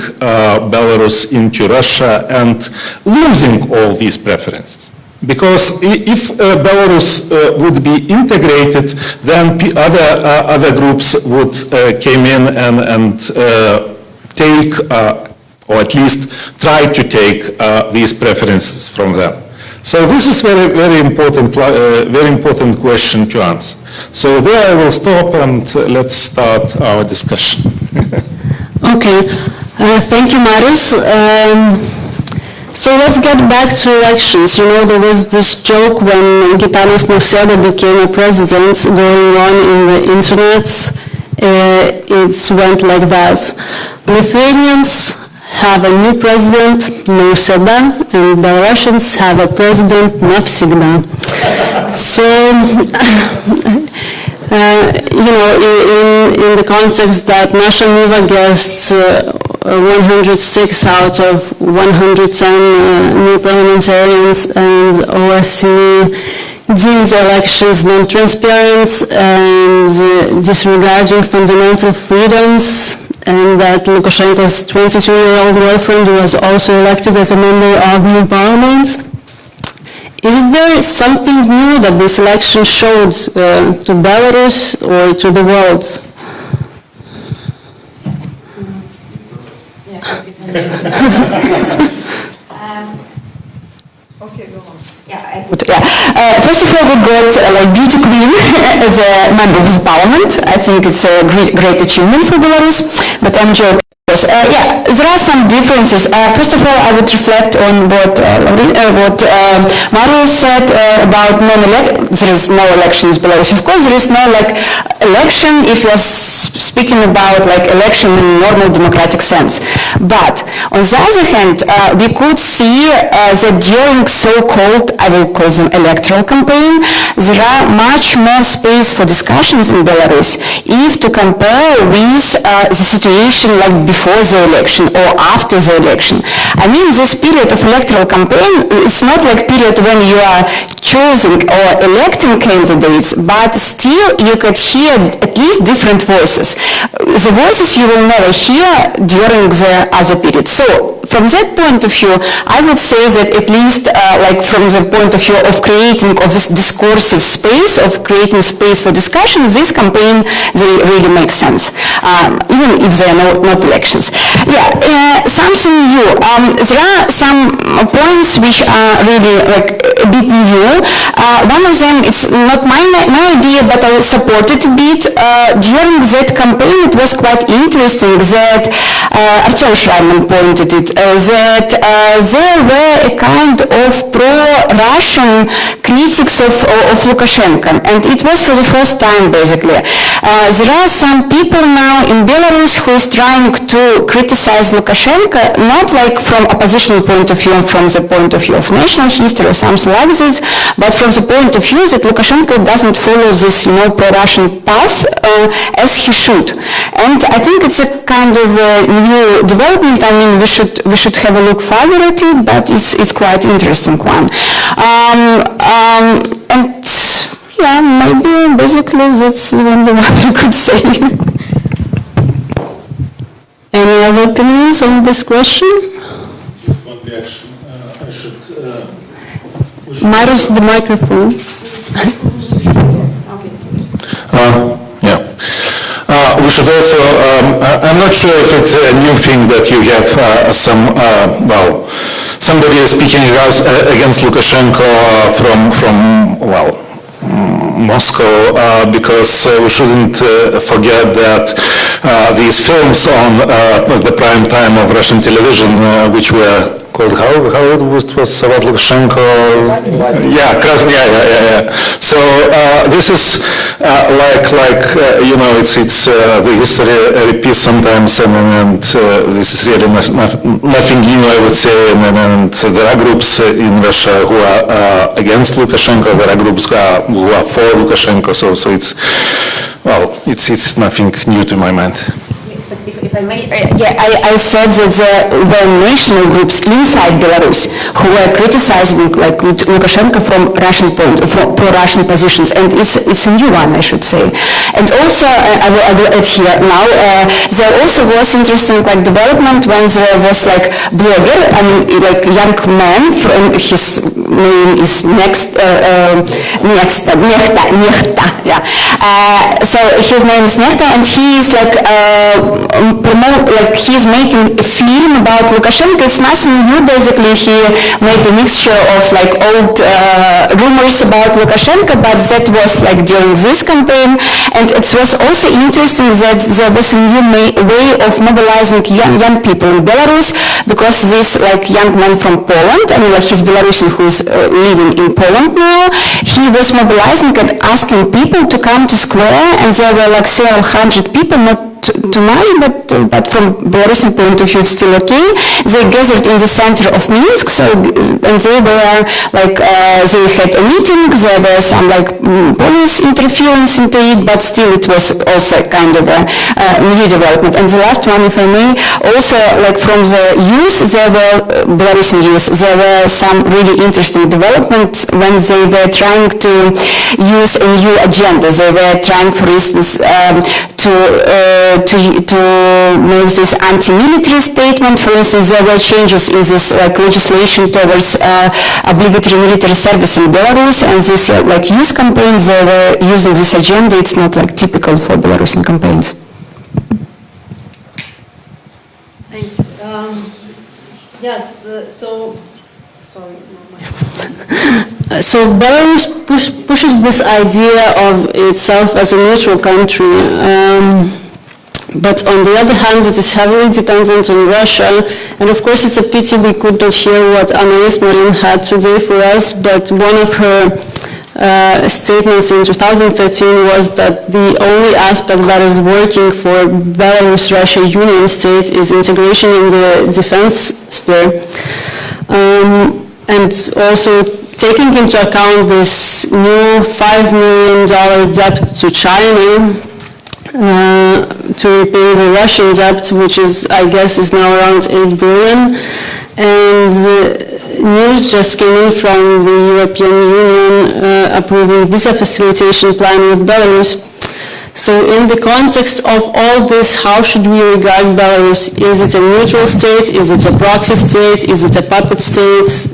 Belarus into Russia and losing all these preferences? Because if Belarus would be integrated, then other groups would came in and take, or at least try to take these preferences from them. So this is very important question to answer. So there I will stop and let's start our discussion. Okay, thank you, Marius. So let's get back to elections. You know, there was this joke when Dzianis Kuchynski became a president going on in the internet. It went like that. Lithuanians have a new president, Nausėda, and Belarusians have a president, Navsėda. So, you know, in the context that Nasha Niva gets 106 out of 110 new parliamentarians, and OSCE deems elections non-transparent and disregarding fundamental freedoms, and that Lukashenko's 22-year-old girlfriend was also elected as a member of new parliament. Is there something new that this election showed to Belarus or to the world? Okay, go on. First of all, we got like beauty queen as a member of the parliament. I think it's a great achievement for Belarus, but I'm joking. There are some differences. First of all, I would reflect on what Marius said about there is no elections in Belarus. Of course, there is no election if you are speaking about election in normal democratic sense. But on the other hand, we could see that during so-called, I will call them electoral campaign, there are much more space for discussions in Belarus if to compare with the situation before the election or after the election. I mean, this period of electoral campaign, it's not like period when you are choosing or electing candidates, but still you could hear at least different voices. The voices you will never hear during the other period. So from that point of view, I would say that at least from the point of view of creating of this discursive space, of creating space for discussion, this campaign, they really make sense, even if they are not elections. Something new. There are some points which are really a bit new. One of them, it's not my idea, but I support it a bit. During that campaign, it was quite interesting that Artyom Schreiman pointed it, that there were a kind of pro-Russian critics of Lukashenko, and it was for the first time, basically. There are some people now in Belarus who is trying to criticize Lukashenko, not from opposition point of view, from the point of view of national history or something like this, but from the point of view that Lukashenko doesn't follow this, pro-Russian path as he should. And I think it's a kind of a new development. I mean, we should have a look further at it, but it's quite interesting one. Maybe basically that's the only one I could say. Any other opinions on this question? Just one reaction. I should... Marius, the microphone. we should also, I'm not sure if it's a new thing that you have somebody is speaking against Lukashenko from Moscow, because we shouldn't forget that these films on the prime time of Russian television, which were called, how it was about Lukashenko? Yeah. So this is it's the history repeats sometimes, and this is really nothing new, I would say. And there are groups in Russia who are against Lukashenko. There are groups who are for Lukashenko. So it's nothing new to my mind. If I may, I said that there were national groups inside Belarus who were criticizing Lukashenko from Russian pro-Russian positions, and it's a new one, I should say. And also, I will add here now, there also was interesting development when there was blogger, young man from his name is Nechta, yeah. So his name is Nechta, and he is he's making a film about Lukashenko. It's nothing new, basically. He made a mixture of old rumors about Lukashenko, but that was during this campaign. And it was also interesting that there was a new way of mobilizing young people in Belarus, because this young man from Poland, he's Belarusian who's living in Poland now, he was mobilizing and asking people to come to square, and there were several hundred people, not to mine, but from Belarusian point of view, it's still okay. They gathered in the center of Minsk, and they were they had a meeting. There were some police interference into it, but still it was also kind of a new development. And the last one, if I may, also from the youth, there were Belarusian youth. There were some really interesting developments when they were trying to use a new agenda. They were trying, for instance, to make this anti-military statement. For instance, there were changes in this legislation towards obligatory military service in Belarus, and this youth campaigns, they were using this agenda. It's not typical for Belarusian campaigns. Thanks. Yes, sorry. So Belarus pushes this idea of itself as a neutral country, but on the other hand, it is heavily dependent on Russia. And of course, it's a pity we could not hear what Anaïs had today for us, but one of her statements in 2013 was that the only aspect that is working for Belarus-Russia Union state is integration in the defense sphere. And also taking into account this new $5 million debt to China to repay the Russian debt, which is, I guess, is now around $8 billion. And news just came in from the European Union approving visa facilitation plan with Belarus. So in the context of all this, how should we regard Belarus? Is it a neutral state? Is it a proxy state? Is it a puppet state?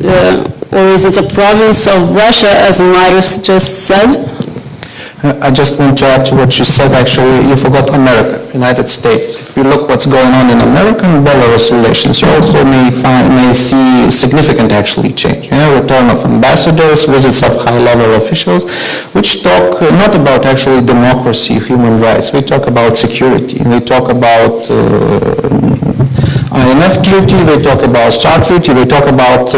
Or is it a province of Russia, as Marius just said? I just want to add to what you said. Actually, you forgot America, United States. If you look what's going on in America and Belarus relations, you also may see significant change. Return of ambassadors, visits of high-level officials, which talk not about democracy, human rights. We talk about security. We talk about INF treaty, they talk about START treaty, they talk about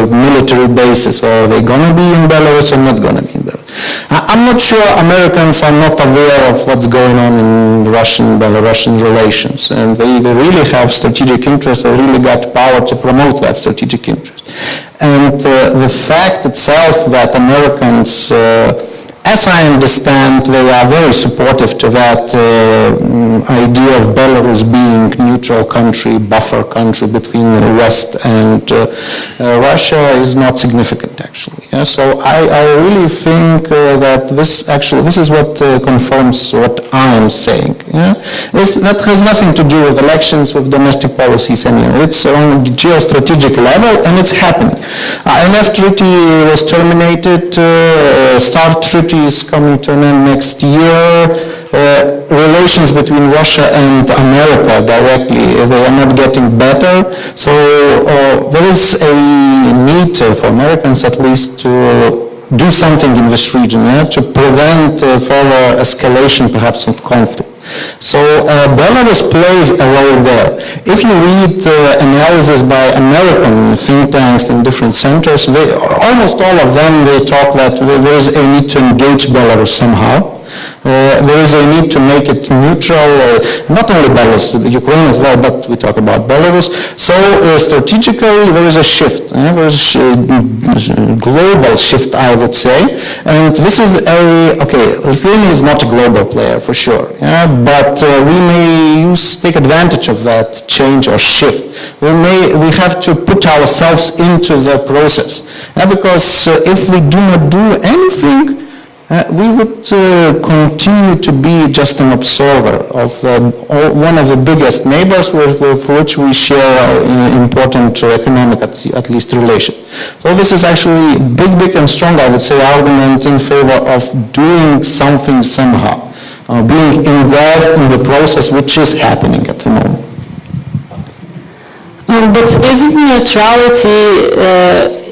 military bases, or are they going to be in Belarus or not going to be in Belarus. I'm not sure Americans are not aware of what's going on in Russian-Belarusian relations, and they really have strategic interest, they really got power to promote that strategic interest. And the fact itself that Americans, as I understand, they are very supportive to that idea of Belarus being neutral country, buffer country between the West and Russia is not significant, actually. Yeah? So I really think that this is what confirms what I'm saying. Yeah? That has nothing to do with elections, with domestic policies anymore. It's on a geostrategic level, and it's happening. INF treaty was terminated, START treaty is coming to an end next year. relations between Russia and America directly, they are not getting better. So there is a need for Americans at least to do something in this region, to prevent further escalation perhaps of conflict. So Belarus plays a role there. If you read analysis by American think tanks in different centers, almost all of them, they talk that there is a need to engage Belarus somehow. There is a need to make it neutral, not only Belarus, Ukraine as well, but we talk about Belarus. So strategically, there is a shift. There is a global shift, I would say. And this is Lithuania is not a global player for sure, but we may take advantage of that change or shift. We have to put ourselves into the process, because if we do not do anything, we would continue to be just an observer of one of the biggest neighbors with which we share important economic, at least, relation. So this is actually big and strong, I would say, argument in favor of doing something somehow, being involved in the process which is happening at the moment. But isn't neutrality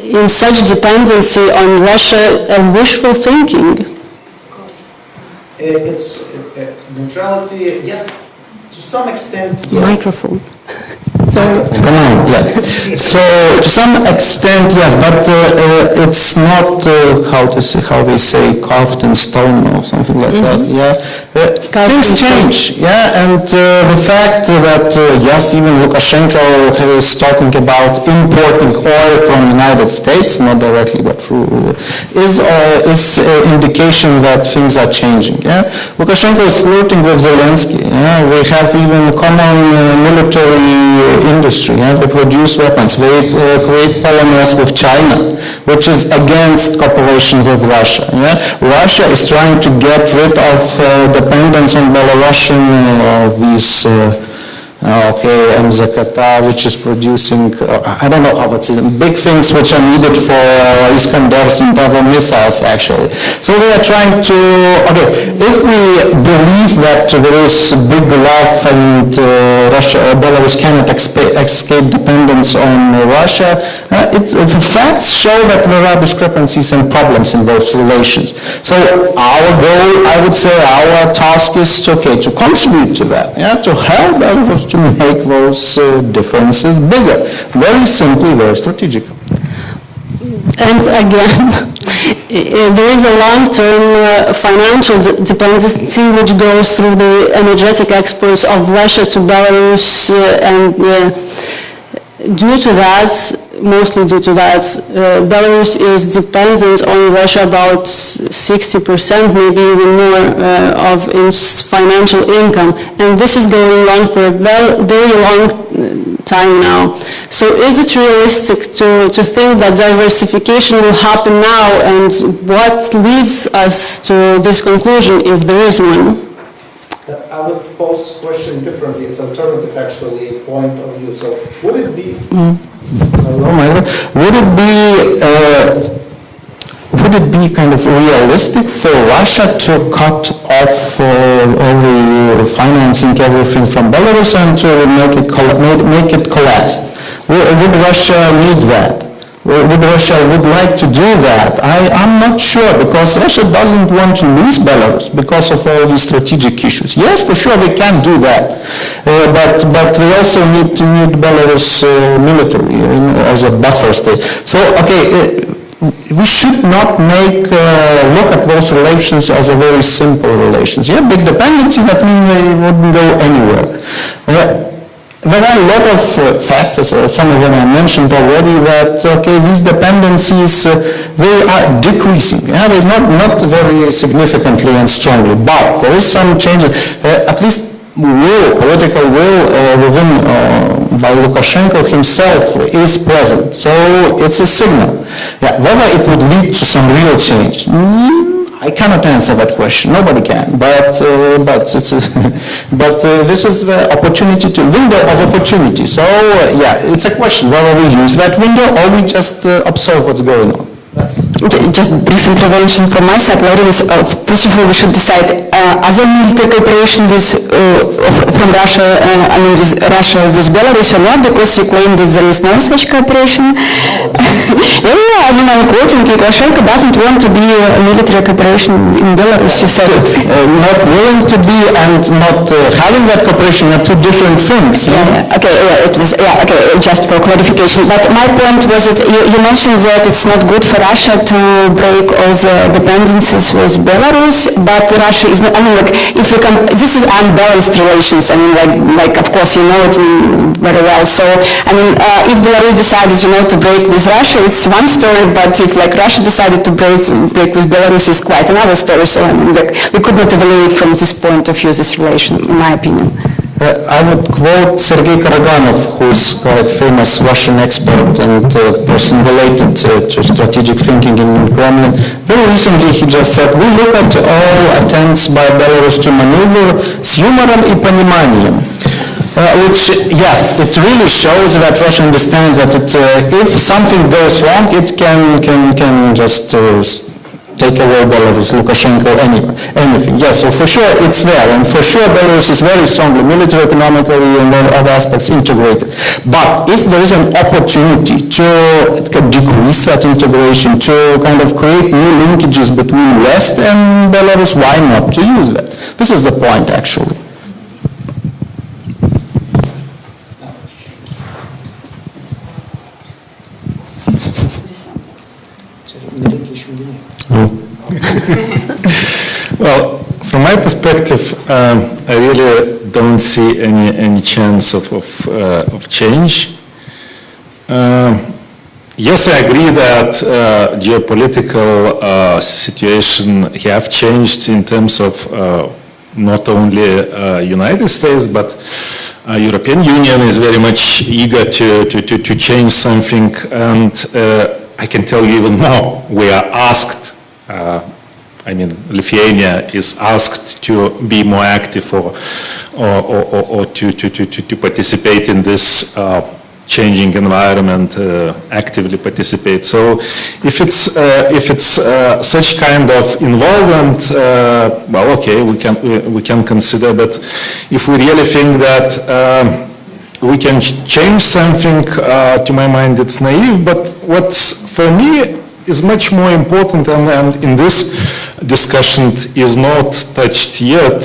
in such dependency on Russia a wishful thinking? It's neutrality, yes, to some extent. Yes. Microphone. So to some extent, yes, but it's not how they say, carved in stone or something like that. Yeah, things change. Yeah, and the fact that yes, even Lukashenko is talking about importing oil from the United States, not directly but through, is indication that things are changing. Yeah, Lukashenko is flirting with Zelensky. Yeah, we have even common military industry. They produce weapons. They create polymers with China, which is against cooperation with Russia. Russia is trying to get rid of dependence on Belarusian these MZKT, which is producing, I don't know how it's big things which are needed for Iskanders and other missiles, actually. So they are trying to, if we believe that there is big love and Russia or Belarus cannot escape dependence on Russia, the facts show that there are discrepancies and problems in those relations. So our goal, I would say, our task is to contribute to that, to help Belarus to make those differences bigger. Very simply, very strategic. And again, there is a long-term financial dependency which goes through the energetic exports of Russia to Belarus, and mostly due to that, Belarus is dependent on Russia about 60%, maybe even more, of its financial income. And this is going on for a very long time now. So is it realistic to think that diversification will happen now, and what leads us to this conclusion, if there is one? I would pose the question differently. It's alternative, actually, point of view. So would it be... Would it be kind of realistic for Russia to cut off all financing, everything from Belarus, and to make it collapse? Would Russia need that? Would Russia like to do that? I'm not sure, because Russia doesn't want to lose Belarus because of all these strategic issues. Yes, for sure they can do that, but they also need Belarus military as a buffer state. So we should not look at those relations as a very simple relations. Yeah, big dependency, that means they wouldn't go anywhere. There are a lot of factors, some of them I mentioned already, that these dependencies, they are decreasing. Yeah, they're not very significantly and strongly, but there is some changes, at least political will within by Lukashenko himself is present. So it's a signal. Yeah, whether it would lead to some real change, I cannot answer that question. Nobody can. But this is the window of opportunity. So yeah, it's a question whether we use that window or we just observe what's going on. Just brief intervention from my side. First of all, we should decide other military cooperation with from Russia, with Russia with Belarus or not, because you claim that there is no such cooperation. Yeah, I mean, I'm quoting you. Russia doesn't want to be a military cooperation in Belarus. You said it. Not willing to be and not having that cooperation are two different things. Yeah. Okay. Yeah, it was. Yeah. Okay. Just for clarification. But my point was that you mentioned that it's not good for Russia to break all the dependencies with Belarus, but Russia is not. I mean, like, if you can, this is unbalanced relations. I mean, like of course you know it very well. So I mean, if Belarus decided, to break with Russia, it's one story. But if like Russia decided to break with Belarus, it's quite another story. So I mean, like, we could not evaluate from this point of view this relation, in my opinion. I would quote Sergei Karaganov, who's quite famous Russian expert and person related to strategic thinking in Kremlin. Very recently he just said, we look at all attempts by Belarus to maneuver с юмором и пониманием. Which, yes, it really shows that Russia understands that if something goes wrong, it can just take away Belarus, Lukashenko, anything. Yes, so for sure it's there, and for sure Belarus is very strongly military, economically, and other aspects integrated. But if there is an opportunity to decrease that integration, to kind of create new linkages between West and Belarus, why not to use that? This is the point, actually. Well, from my perspective, I really don't see any chance of change. Yes, I agree that geopolitical situation have changed in terms of not only United States, but European Union is very much eager to change something, and I can tell you even now, we are asked, Lithuania is asked to be more active or to participate in this changing environment, actively participate. So if it's such kind of involvement, well, okay, we can consider. But if we really think that we can change something, to my mind, it's naive. But what's for me is much more important, and in this discussion is not touched yet.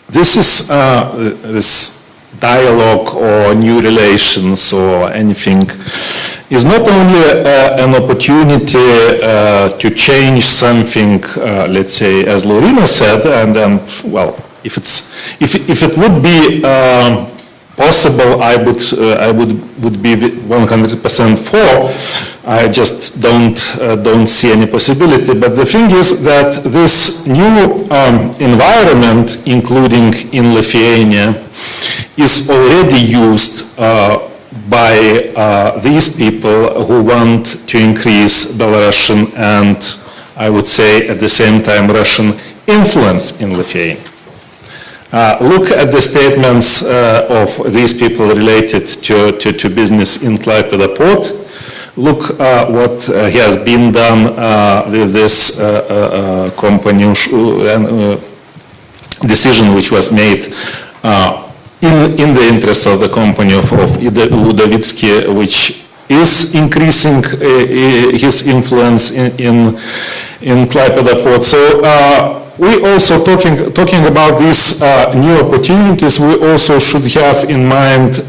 This is this dialogue or new relations or anything is not only an opportunity to change something, let's say, as Laurina said, and well, if it would be possible, I would be 100% for. I just don't see any possibility. But the thing is that this new environment, including in Lithuania, is already used by these people who want to increase Belarusian and, I would say, at the same time, Russian influence in Lithuania. Look at the statements of these people related to business in Klaipėda port. Look what has been done with this company decision which was made in the interest of the company of Udovitsky, which is increasing his influence in Klaipėda port. So we also talking about these new opportunities. We also should have in mind,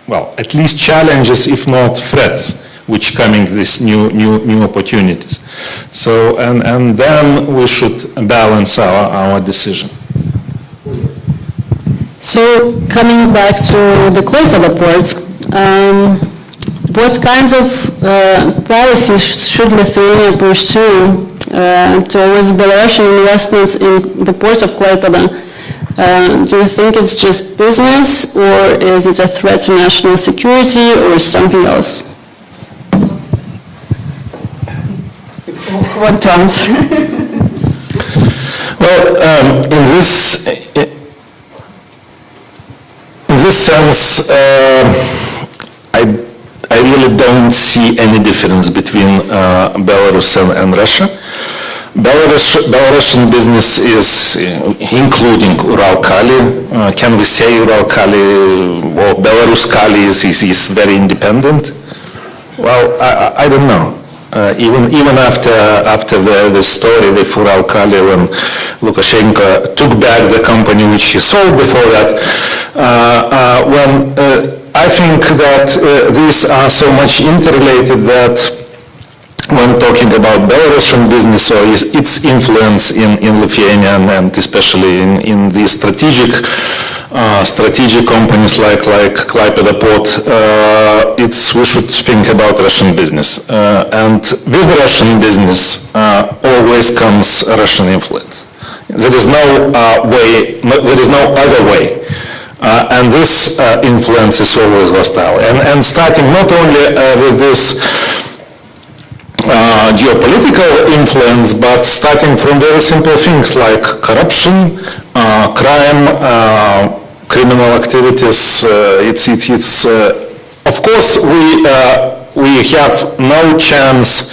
well, at least challenges, if not threats, which coming these new opportunities. So and then we should balance our decision. So coming back to the Klaipėda port, what kinds of policies should Lithuania pursue towards Belarusian investments in the port of Klaipėda? Do you think it's just business, or is it a threat to national security, or something else? What to answer? Well, in this sense, I I really don't see any difference between Belarus and Russia. Belarusian business is including Uralkali. Can we say Uralkali or Belarus-Kali is very independent? Well, I don't know. Even after the story with Uralkali, when Lukashenko took back the company which he sold before that, I think that these are so much interrelated that when talking about Belarusian business or its influence in Lithuania and especially in the strategic companies like Klaipėda Port, we should think about Russian business. And with Russian business always comes Russian influence. There is no other way. And this influence is always hostile. And starting not only with this geopolitical influence, but starting from very simple things like corruption, crime, criminal activities. Of course, we have no chance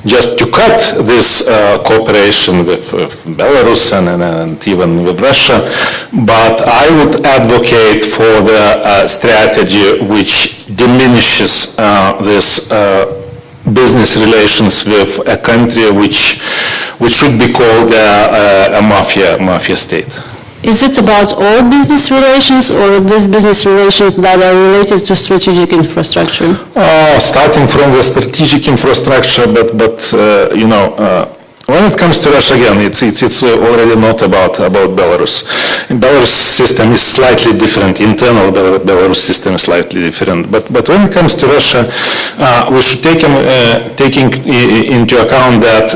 just to cut this cooperation with Belarus and even with Russia, but I would advocate for the strategy which diminishes this business relations with a country which should be called a mafia state. Is it about all business relations or these business relations that are related to strategic infrastructure? Starting from the strategic infrastructure, but when it comes to Russia again, it's already not about Belarus. Belarus system is slightly different. Internal Belarus system is slightly different. But when it comes to Russia, we should take into account that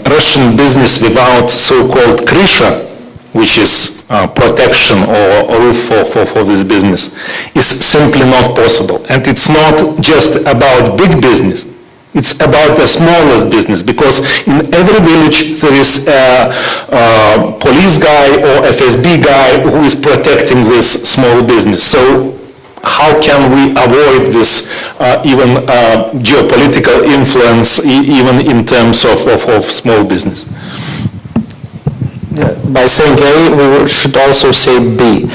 Russian business without so-called krysha, which is protection or roof for this business, is simply not possible. And it's not just about big business. It's about the smallest business, because in every village there is a police guy or FSB guy who is protecting this small business. So how can we avoid this even geopolitical influence even in terms of small business? By saying A, we should also say B.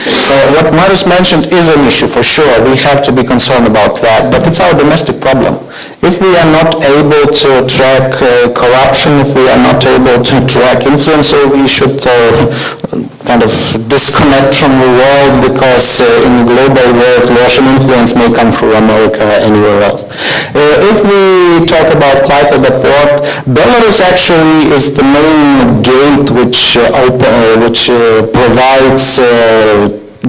What Marius mentioned is an issue for sure. We have to be concerned about that, but it's our domestic problem. If we are not able to track corruption, if we are not able to track influence, so we should kind of disconnect from the world, because in the global world, Russian influence may come through America or anywhere else. If we talk about Klaipėda Port, Belarus actually is the main gate which provides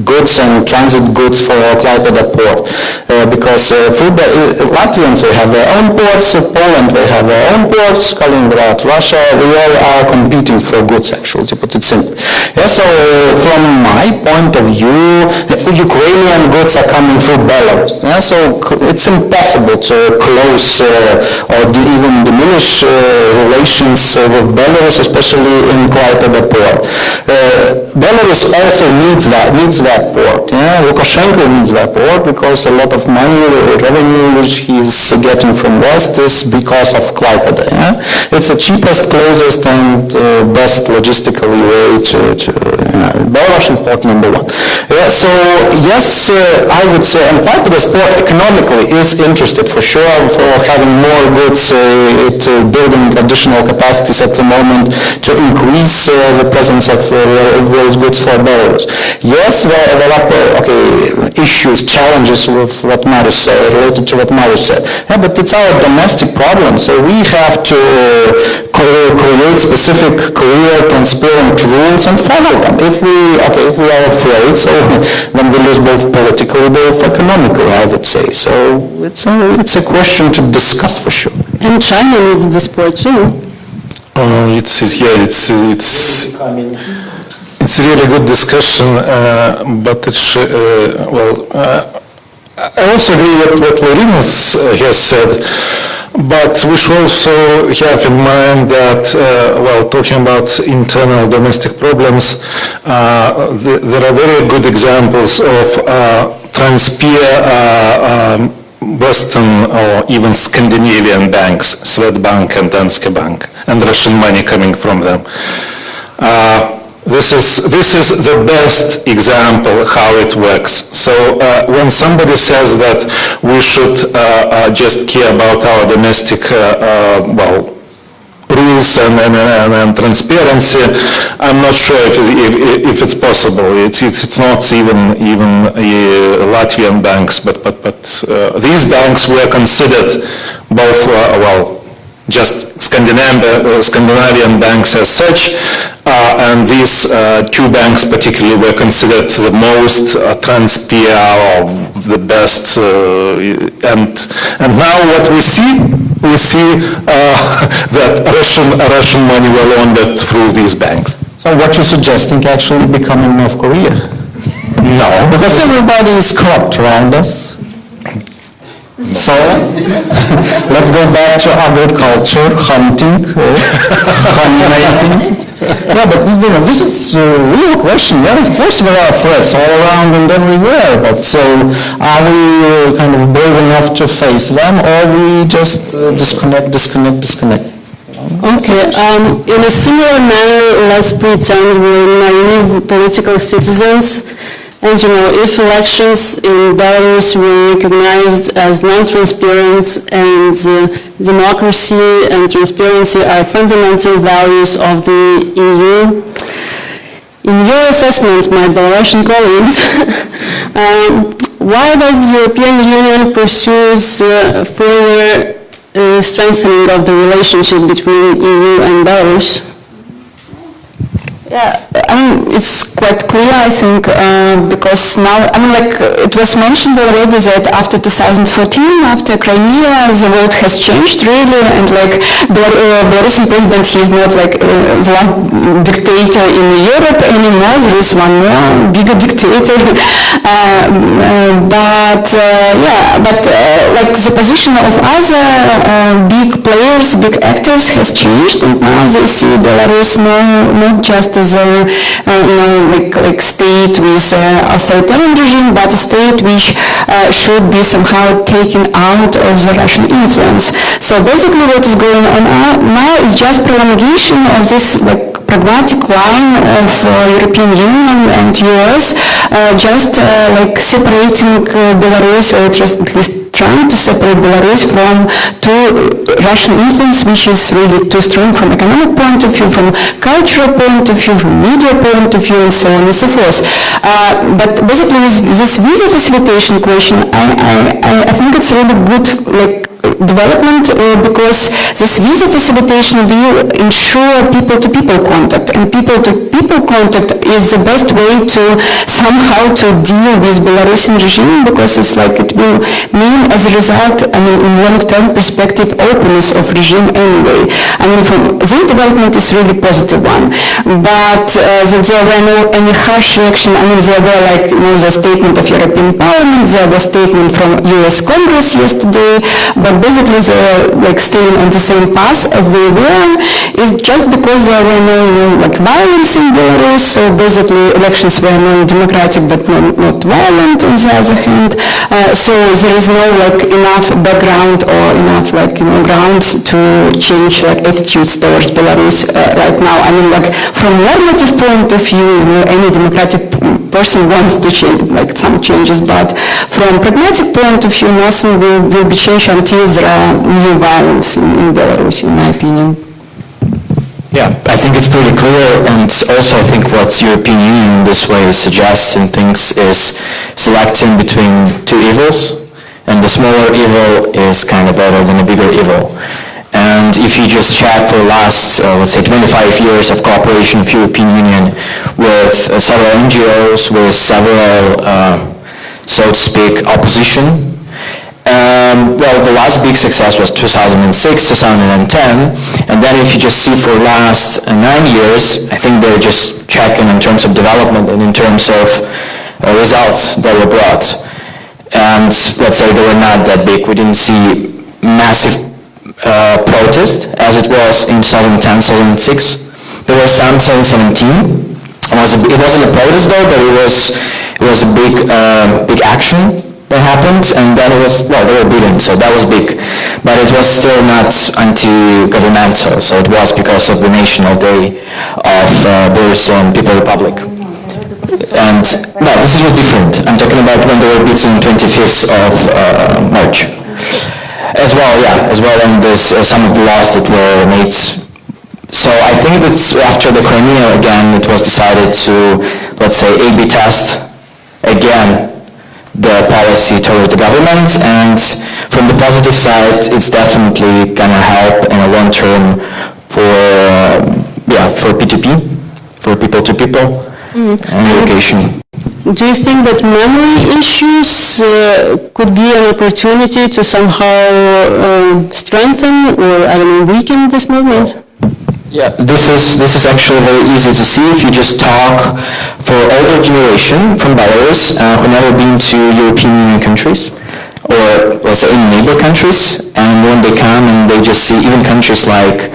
goods and transit goods for Klaipėda Port, because Latvians, they have their own ports, Poland, they have their own ports, Kaliningrad, Russia, we all are competing for goods, actually, to put it simply. Yeah, so from my point of view, Ukrainian goods are coming through Belarus. Yeah, so it's impossible to close or even diminish relations with Belarus, especially in Klaipėda Port. Belarus also needs that port. Yeah? Lukashenko needs that port because a lot of money, revenue which he's getting from West is because of Klaipėda. Yeah? It's the cheapest, closest, and best logistically way to Belarusian port number one. Yeah, so yes, I would say, and Klaipėda's port economically is interested for sure for having more goods, building additional capacities at the moment to increase the presence of those goods for Belarus. Yes, there are issues, challenges with what Marius said, related to what Marius said. Yeah, but it's our domestic problem, so we have to create specific, clear, transparent rules and follow them. If we are afraid, so then we lose both politically, both economically, I would say. So it's a question to discuss for sure. And China needs this port too. It's a really good discussion, but it's, I also agree with what Laurinas has said, but we should also have in mind that, talking about internal domestic problems, there are very good examples of transparent Western or even Scandinavian banks, Swedbank and Danske Bank, and Russian money coming from them. This is the best example how it works. So when somebody says that we should just care about our domestic rules and transparency, I'm not sure if it's possible. It's not even Latvian banks, but these banks were considered both just Scandinavian banks as such, and these two banks particularly were considered the most transparent, or the best, and now what we see that Russian money were laundered through these banks. So what you're suggesting, actually becoming North Korea? No. Because everybody is corrupt around us. So, let's go back to agriculture, hunting, honey-making. Yeah, but this is a real question. Yeah, of course there are threats all around and everywhere, but so are we kind of brave enough to face them, or we just disconnect? Okay, in a similar manner, let's pretend we're naive political citizens. And if elections in Belarus were recognized as non-transparent and democracy and transparency are fundamental values of the EU, in your assessment, my Belarusian colleagues, why does the European Union pursue further strengthening of the relationship between EU and Belarus? Yeah, it's quite clear, I think, because now, it was mentioned already that after 2014, after Crimea, the world has changed really, and Belarusian president, he's not the last dictator in Europe anymore. There is one more bigger dictator, but the position of other big players, big actors has changed, and now they see Belarus not just as a state with authoritarian regime, but a state which should be somehow taken out of the Russian influence. So basically what is going on now is just prolongation of this pragmatic line of European Union and US, just separating Belarus, or at least trying to separate Belarus from Russian influence, which is really too strong from economic point of view, from cultural point of view, from media point of view, and so on and so forth. But basically, this visa facilitation question, I think it's really good development because this visa facilitation will ensure people-to-people contact, and people-to-people contact is the best way to somehow to deal with Belarusian regime, because it will mean as a result, in long-term perspective, openness of regime anyway. From this development is really positive one, but that there were any harsh reaction. There were the statement of European Parliament, there was statement from US Congress yesterday, but basically they are staying on the same path as they were, is just because there were no violence in Belarus. So basically elections were non-democratic but not violent on the other hand. So there is no enough background or enough ground to change attitudes towards Belarus right now. From normative point of view, any democratic person wants to change some changes, but from pragmatic point of view, nothing will be changed until there are new violence in Belarus, in my opinion. Yeah, I think it's pretty clear, and also I think what the European Union in this way suggests and thinks is selecting between two evils, and the smaller evil is kind of better than a bigger evil. And if you just check for the last, let's say, 25 years of cooperation of European Union with several NGOs, with several, so to speak, opposition, the last big success was 2006, 2010, and then if you just see for the last 9 years, I think they're just checking in terms of development and in terms of results that were brought. And let's say they were not that big. We didn't see massive protest as it was in 2010, 2006. There was some 2017. It wasn't a protest though, but it was a big action. that happened, and then it was, well, they were beaten, so that was big. But it was still not anti-governmental, so it was because of the National Day of Belarusian People Republic. And, no, this is different. I'm talking about when they were beaten 25th of March. As well, yeah, as well, and there's some of the laws that were made. So I think that after the Crimea, again, it was decided to, let's say, A/B test again the policy towards the government, and from the positive side, it's definitely gonna help in a long term for P2P, for people to people, and education. Do you think that memory issues could be an opportunity to somehow strengthen or, I don't know, weaken this movement? Yeah, this is actually very easy to see if you just talk for older generation from Belarus who never been to European Union countries, or let's say in neighbor countries, and when they come and they just see even countries like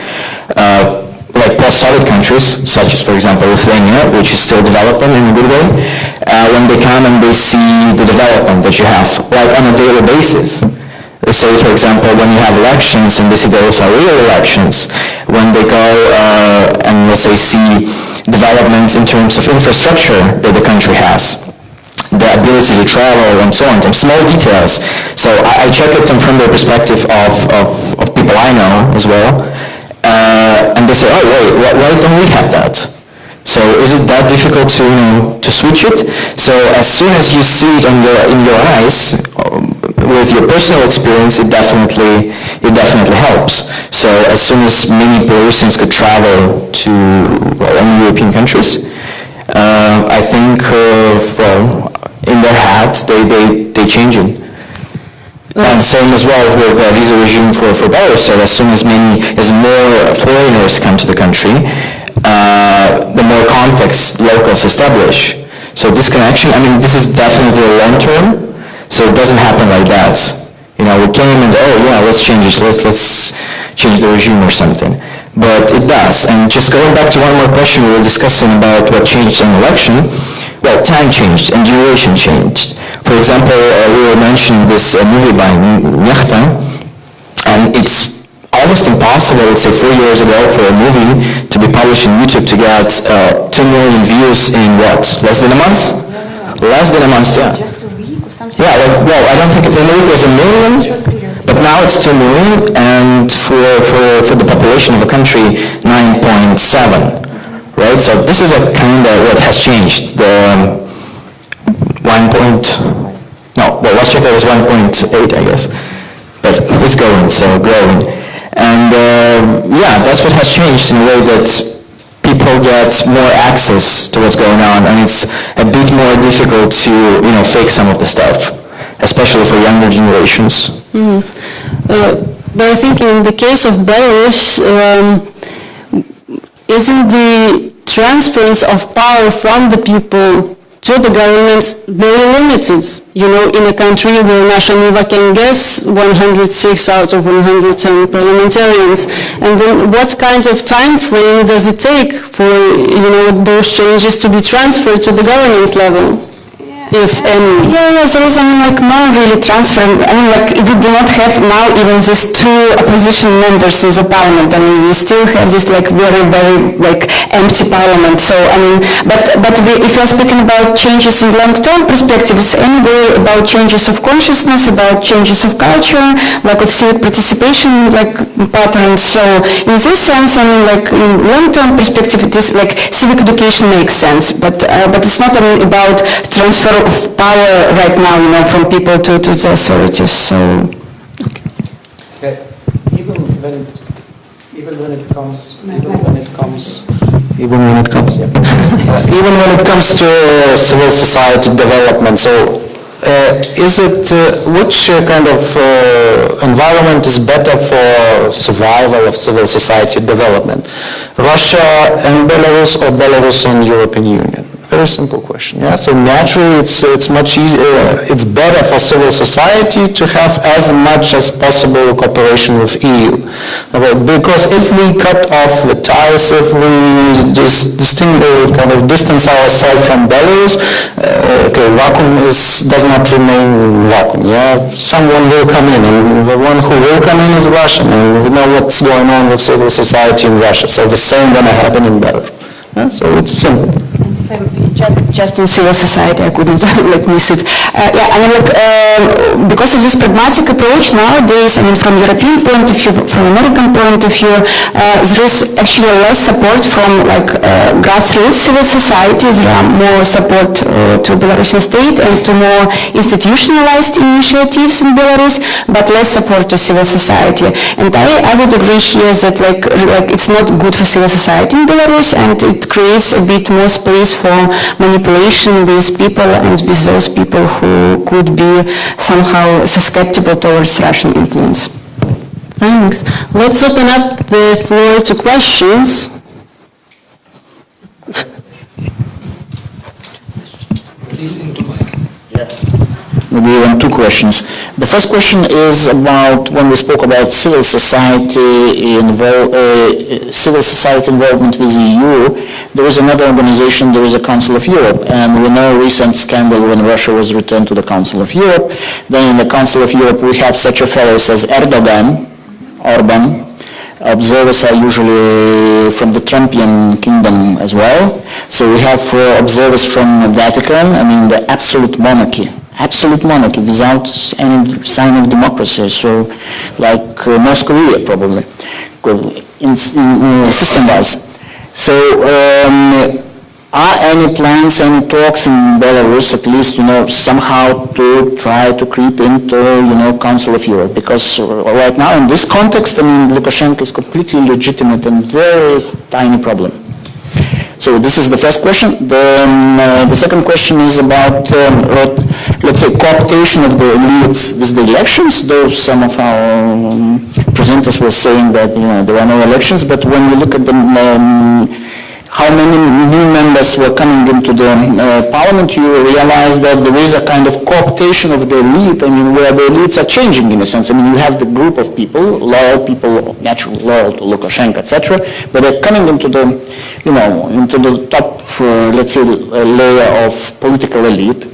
post-Soviet countries, such as, for example, Lithuania, which is still developing in a good way, when they come and they see the development that you have, like on a daily basis. Let's say, for example, when you have elections, and they see those are real elections, when they go and, let's say, see developments in terms of infrastructure that the country has, the ability to travel and so on, some small details. So I check it from the perspective of people I know as well, and they say, oh wait, why don't we have that? So is it that difficult to switch it? So as soon as you see it in your eyes, with your personal experience, it definitely helps. So as soon as many Belarusians could travel to any European countries, I think in their head they change it. And same as well with visa regime for Belarus. So as soon as more foreigners come to the country, the more contacts locals establish. So this connection, I mean, this is definitely long term. So it doesn't happen like that. You know, we came and, oh yeah, let's change it, let's change the regime or something. But it does. And just going back to one more question we were discussing about what changed in the election, well, time changed and duration changed. For example, we were mentioning this movie by Nechta, and it's almost impossible, let's say 4 years ago, for a movie to be published on YouTube to get 2 million views in what, less than a month? Less than a month, yeah. Yeah, well, I don't think in a week it was 1 million, but now it's 2 million, and for the population of the country, 9.7, right? So this is a kind of what has changed. The last year it was 1.8, I guess, but it's going, so growing. And that's what has changed in a way that people get more access to what's going on, and it's a bit more difficult to, fake some of the stuff, especially for younger generations. But I think in the case of Belarus, isn't the transference of power from the people to the governments very limited? In a country where Nasha Niva can guess 106 out of 110 parliamentarians, and then what kind of time frame does it take for those changes to be transferred to the governance level? If any. So no really transfer. We do not have now even these 2 opposition members in the parliament. We still have this very, very empty parliament. So if we are speaking about changes in long-term perspective, it's anyway about changes of consciousness, about changes of culture, of civic participation, patterns. So in this sense, in long-term perspective, it is civic education makes sense, but it's not about transfer of power right now, from people to the authorities. So, even when it comes to civil society development, so is it which kind of environment is better for survival of civil society development? Russia and Belarus, or Belarus and European Union? Very simple question. Yeah. So naturally, it's much easier. It's better for civil society to have as much as possible cooperation with EU, because if we cut off the ties, if we just kind of distance ourselves from Belarus, vacuum does not remain vacuum. Yeah. Someone will come in, and the one who will come in is Russian, and we know what's going on with civil society in Russia. So the same going to happen in Belarus. Yeah? So it's simple. Just in civil society, I couldn't miss it. Because of this pragmatic approach nowadays, from European point of view, from American point of view, there is actually less support from grassroots civil society. There are more support to Belarusian state and to more institutionalized initiatives in Belarus, but less support to civil society. And I would agree here that it's not good for civil society in Belarus, and it creates a bit more space for manipulation with people and with those people who could be somehow susceptible towards Russian influence. Thanks. Let's open up the floor to questions. Maybe even two questions. The first question is about when we spoke about civil society involvement with the EU. There is another organization, there is a Council of Europe, and we know a recent scandal when Russia was returned to the Council of Europe. Then in the Council of Europe we have such a fellows as Orban. Observers are usually from the Trumpian kingdom as well. So we have observers from the Vatican, the absolute monarchy without any sign of democracy, so like North Korea probably, system-wise. So are any plans, any talks in Belarus, at least, somehow to try to creep into, Council of Europe? Because right now in this context, Lukashenko is completely legitimate and very tiny problem. So this is the first question. The second question is about, let's say, cooptation of the elites with the elections. Though some of our presenters were saying that there are no elections, but when we look at how many new members were coming into the parliament, you realize that there is a kind of cooptation of the elite, where the elites are changing in a sense. You have the group of people, naturally loyal to Lukashenko, etc., but they're coming into the, into the top, let's say, layer of political elite,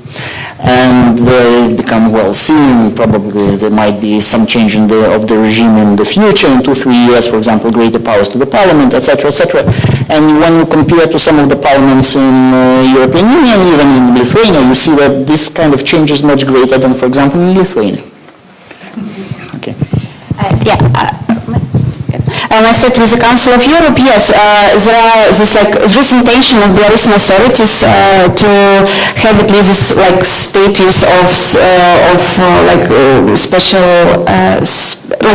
and they become well seen. Probably there might be some change of the regime in the future, in 2-3 years, for example, greater powers to the parliament, etc., etc. And when you compare to some of the parliaments in European Union, even in Lithuania, you see that this kind of change is much greater than, for example, in Lithuania. Okay. And I said with the Council of Europe, yes, there is this intention of Belarusian authorities to have at least this status of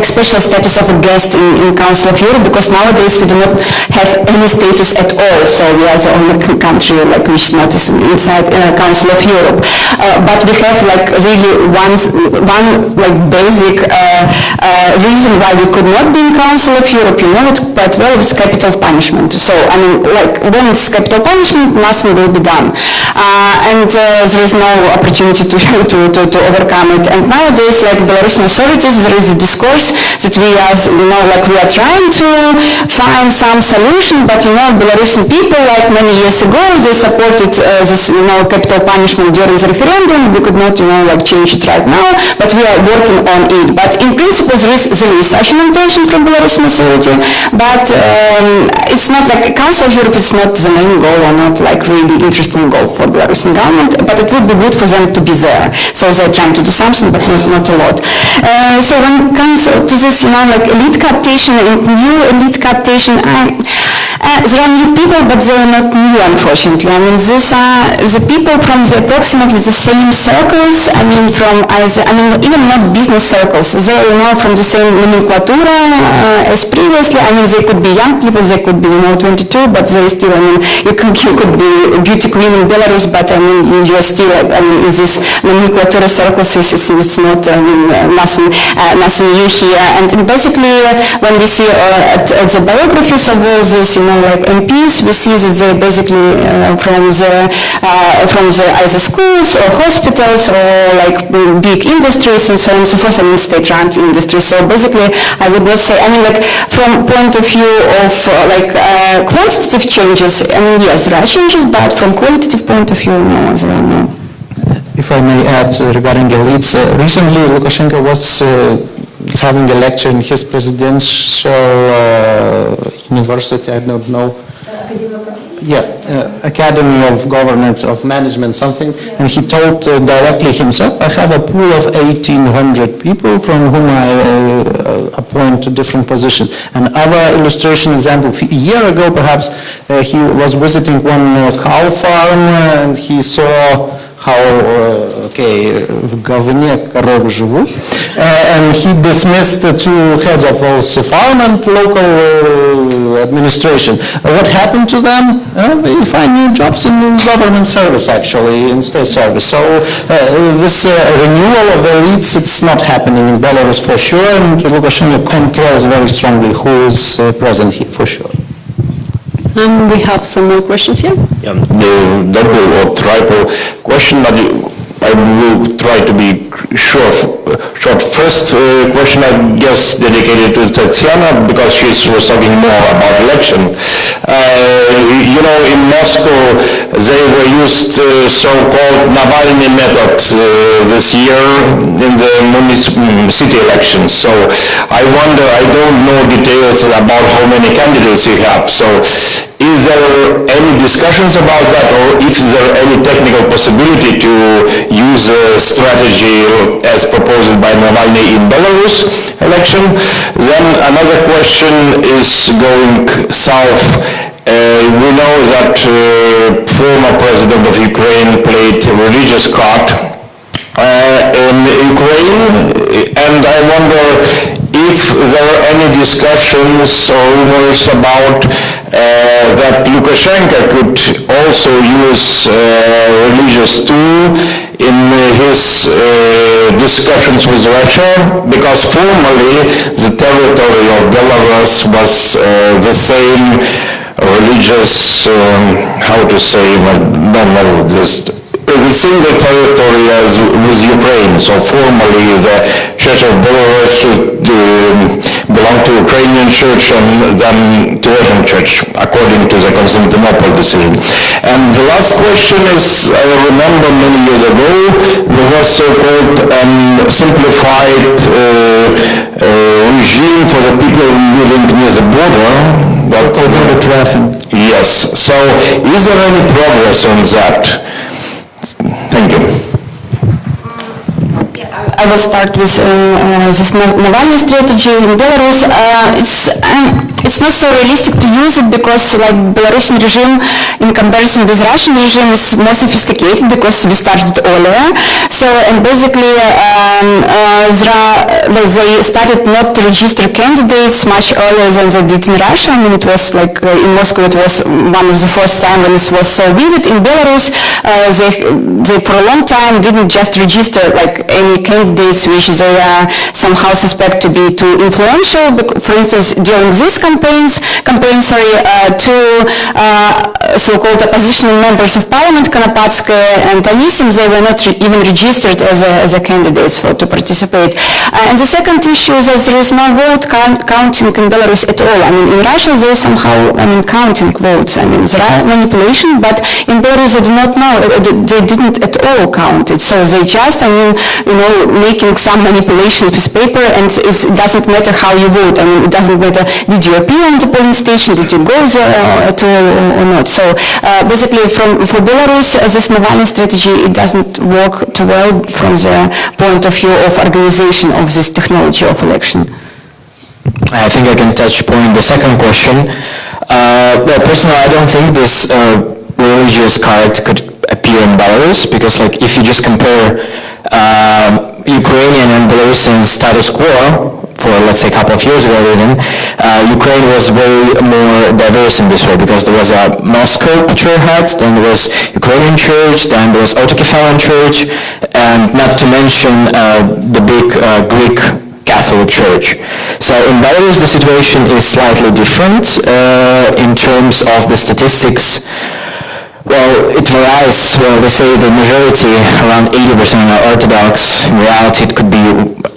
special status of a guest in Council of Europe, because nowadays we do not have any status at all. So we are the only country which is not inside Council of Europe. But we have really one basic reason why we could not be in Council of Europe. You know it quite well, it's capital punishment. So, when it's capital punishment, nothing will be done. And there is no opportunity to overcome it. And nowadays, Belarusian authorities, there is a discourse that we are, we are trying to find some solution, but, Belarusian people, many years ago, they supported this, capital punishment during the referendum. We could not, change it right now, but we are working on it. But in principle, there is such an intention from Belarusian authority, but it's not Council of Europe is not the main goal, or not really interesting goal for Belarusian government, but it would be good for them to be there. So they're trying to do something, but not a lot. So when it comes to this, elite cooptation and new elite cooptation, there are new people, but they are not new, unfortunately. These are the people from approximately the same circles, even not business circles. They are from the same nomenclatura as previously. They could be young people, they could be 22, but they still, you could be a beauty queen in Belarus, but you are still in this nomenclatura circles. It's not nothing new here. And basically, when we see at the biographies of all this, like MPs, we see that they basically from the either schools or hospitals or like big industries and so on and so forth, I mean state-run industries. So basically, I would not say, I mean like from point of view of quantitative changes, I mean yes, there are changes, but from qualitative point of view, no, there are no. If I may add regarding elites, recently Lukashenko was having a lecture in his presidential university, I don't know. Academy of Governance, of Management, something, and he told directly himself, I have a pool of 1,800 people from whom I appoint to different positions. Another illustration example, a year ago perhaps, he was visiting one cow farm and he saw how, в говне коровы живут, and he dismissed the two heads of those farm and local administration. What happened to them? They find new jobs in government service, actually, in state service. So this renewal of the elites, it's not happening in Belarus for sure, and Lukashenko controls very strongly who is present here for sure. We have some more questions here. Yeah, double or triple question, but I will try to be short. First question, I guess, dedicated to Tatiana, because she was talking more about election. You know, in Moscow, they were used so-called Navalny method this year in the city elections. So I wonder, I don't know details about how many candidates you have. So is there any discussions about that, or is there any technical possibility to use a strategy as proposed by Navalny in Belarus election? Then another question is going south. We know that former president of Ukraine played a religious card in Ukraine, and I wonder if there are any discussions or rumors about that Lukashenko could also use religious tool in his discussions with Russia, because formerly the territory of Belarus was the same religious, how to say, I don't know, just the single territory as with Ukraine. So formally the Church of Belarus should belong to Ukrainian Church and then to Russian Church, according to the Constantinople decision. And the last question is, I remember many years ago, there was so-called simplified regime for the people living near the border. Border traffic. Yes. So is there any progress on that? Thank you. I will start with this Navalny strategy in Belarus. It's not so realistic to use it because like Belarusian regime in comparison with Russian regime is more sophisticated because we started earlier. So and basically they started not to register candidates much earlier than they did in Russia. I mean it was like in Moscow it was one of the first time when it was so vivid. In Belarus they for a long time didn't just register like any candidates which they somehow suspect to be too influential. For instance, during these campaigns, two so-called oppositional members of parliament, Konopatskaya and Anaïs, they were not even registered as a candidates to participate. And the second issue is that there is no vote counting in Belarus at all. I mean, in Russia they somehow, counting votes. I mean, there are manipulation, but in Belarus they do not know, they didn't at all count it. So they just, making some manipulation with paper, and it doesn't matter how you vote. I mean, it doesn't matter did you appear on the polling station, did you go there at all or not. So basically for Belarus, this Navalny strategy, it doesn't work too well from the point of view of organization of this technology of election. I think I can touch upon the second question. Well, personally, I don't think this religious card could appear in Belarus, because like if you just compare Ukrainian and Belarusian status quo for, let's say, a couple of years ago even, Ukraine was very more diverse in this way, because there was a Moscow patriarchate, then there was Ukrainian church, then there was Autokefalian church, and not to mention the big Greek Catholic Church. So in Belarus, the situation is slightly different in terms of the statistics. Well, it varies. Well, they say the majority, around 80%, are Orthodox. In reality, it could be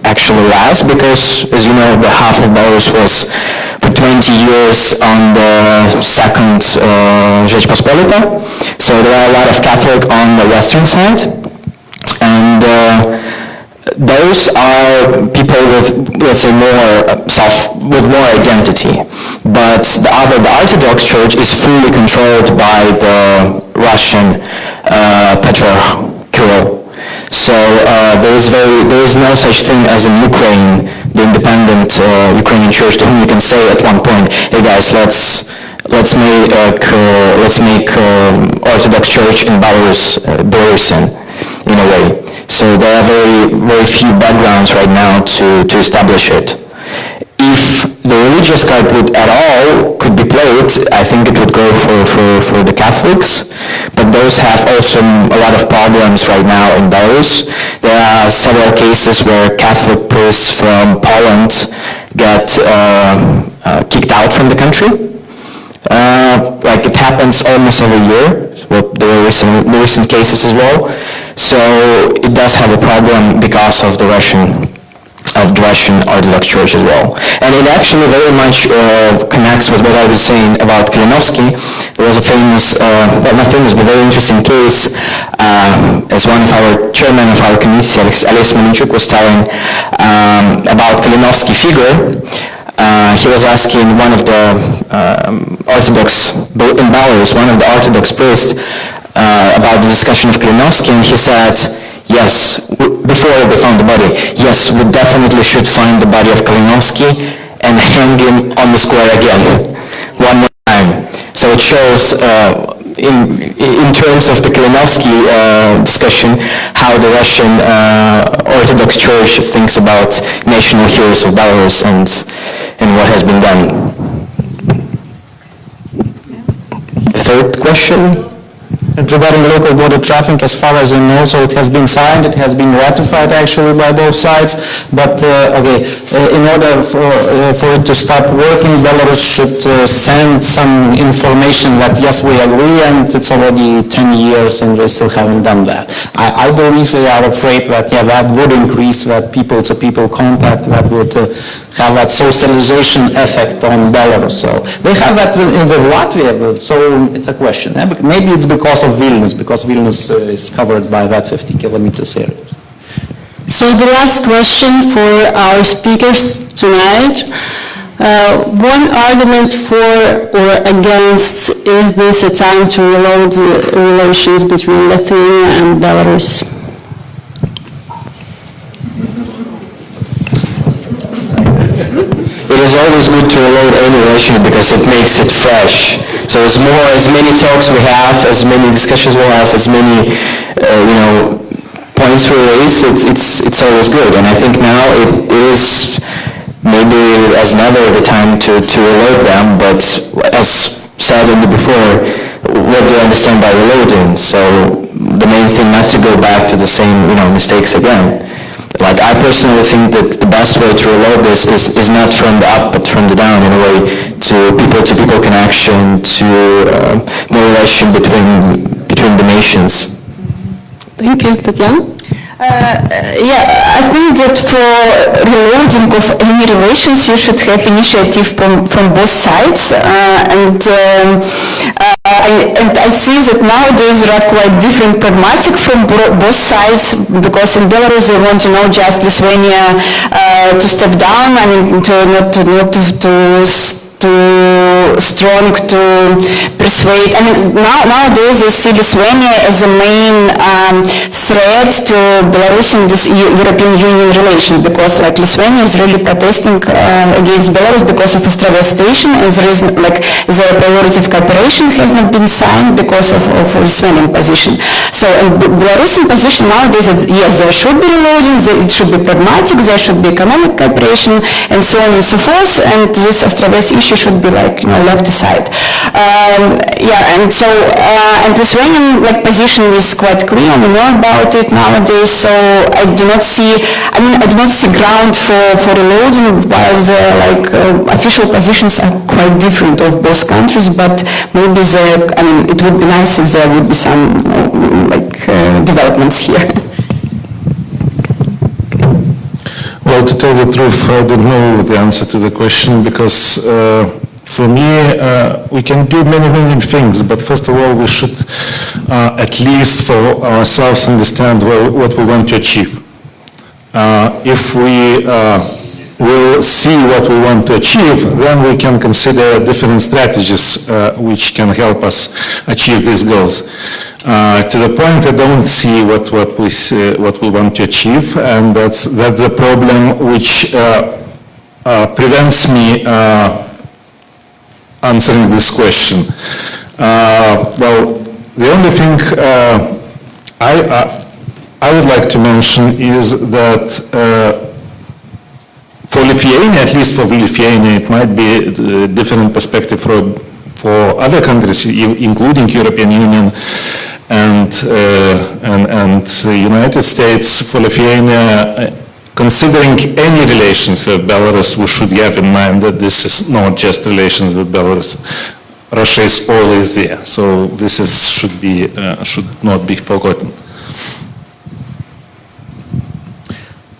actually less because, as you know, the half of Belarus was for 20 years on the second Rzeczpospolita. So there are a lot of Catholic on the western side. And those are people with, let's say, with more identity. But the Orthodox Church is fully controlled by the Russian Patriarch Kirill. So there is no such thing as in Ukraine, the independent Ukrainian church, to whom you can say at one point, hey guys, let's make Orthodox Church in Belarus Belarusian in a way. So there are very few backgrounds right now to establish it. If the religious card at all could be played, I think it would go for the Catholics, but those have also a lot of problems right now in Belarus. There are several cases where Catholic priests from Poland get kicked out from the country. Like it happens almost every year. Well, there were recent cases as well. So it does have a problem because of the Russian Orthodox Church as well. And it actually very much connects with what I was saying about Kalinowski. There was a famous, well not famous, but very interesting case as one of our chairman of our committee, Anaïs was telling about Kalinowski figure. He was asking one of the Orthodox, in Belarus, one of the Orthodox priests about the discussion of Kalinowski, and he said, yes, before they found the body, yes, we definitely should find the body of Kalinowski and hang him on the square again, one more time. So it shows, in terms of the Kalinowski discussion, how the Russian Orthodox Church thinks about national heroes of Belarus and what has been done. The third question? Regarding local border traffic, as far as I know, so it has been signed, it has been ratified actually by both sides, but in order for it to start working, Belarus should send some information that yes, we agree, and it's already 10 years and they still haven't done that. I believe they are afraid that that would increase that people-to-people contact, that would have that socialization effect on Belarus. So they have that with Latvia, so it's a question. Maybe it's because of Vilnius, because Vilnius is covered by that 50 kilometers area. So the last question for our speakers tonight. One argument for or against, is this a time to reload the relations between Lithuania and Belarus? It is always good to reload any relation because it makes it fresh. So as many talks we have, as many discussions we have, as many points we raise, it's always good. And I think now it is maybe as never the time to reload them. But as said before, what do you understand by reloading? So the main thing, not to go back to the same mistakes again. Like I personally think that the best way to reload this is not from the up but from the down, in a way, to people connection, to more relation between the nations. Thank you, Tatiana. I think that for reloading of any relations, you should have initiative from both sides, and I see that nowadays there are quite different pragmatic from both sides, because in Belarus they want just Lithuania to step down, too strong to persuade. Nowadays they see Lithuania as the main threat to Belarus in this European Union relation, because Lithuania is really protesting against Belarus because of Ostrava station, and there is the priority of cooperation has not been signed because of Lithuanian position. So Belarusian position nowadays is yes, there should be reloading, it should be pragmatic, there should be economic cooperation, and so on and so forth, and this Ostrava issue should be left aside. And Lithuanian position is quite quite clear. We know about it nowadays, so I do not see ground for reloading, while the official positions are quite different of both countries, but maybe it would be nice if there would be some developments here. Well, to tell the truth, I don't know the answer to the question, because for me, we can do many things, but first of all, we should at least for ourselves understand what we want to achieve. If we will see what we want to achieve, then we can consider different strategies which can help us achieve these goals. To the point, I don't see what we want to achieve, and that's the problem which prevents me answering this question. Well, the only thing I would like to mention is that for Lithuania, at least for Lithuania, it might be a different perspective for other countries, including European Union and the United States. For Lithuania, considering any relations with Belarus, we should have in mind that this is not just relations with Belarus. Russia is always there, so this should not be forgotten.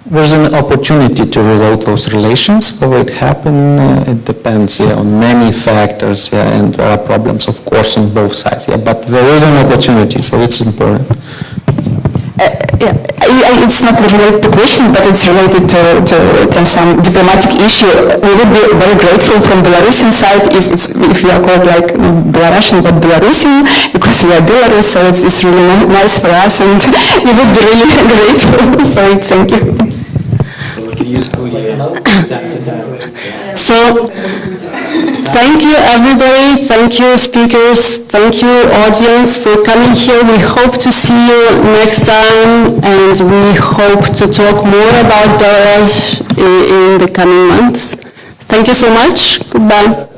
There's an opportunity to reload those relations. Will it happen? It depends on many factors, and there are problems, of course, on both sides. But there is an opportunity, so it's important. It's not related to question, but it's related to some diplomatic issue. We would be very grateful from Belarusian side if we are called like Belarusian but Belarusian, because we are Belarus, so it's really nice for us, and we would be really grateful for it. Thank you. So, thank you everybody, thank you speakers, thank you audience for coming here. We hope to see you next time, and we hope to talk more about Belarus in the coming months. Thank you so much. Goodbye.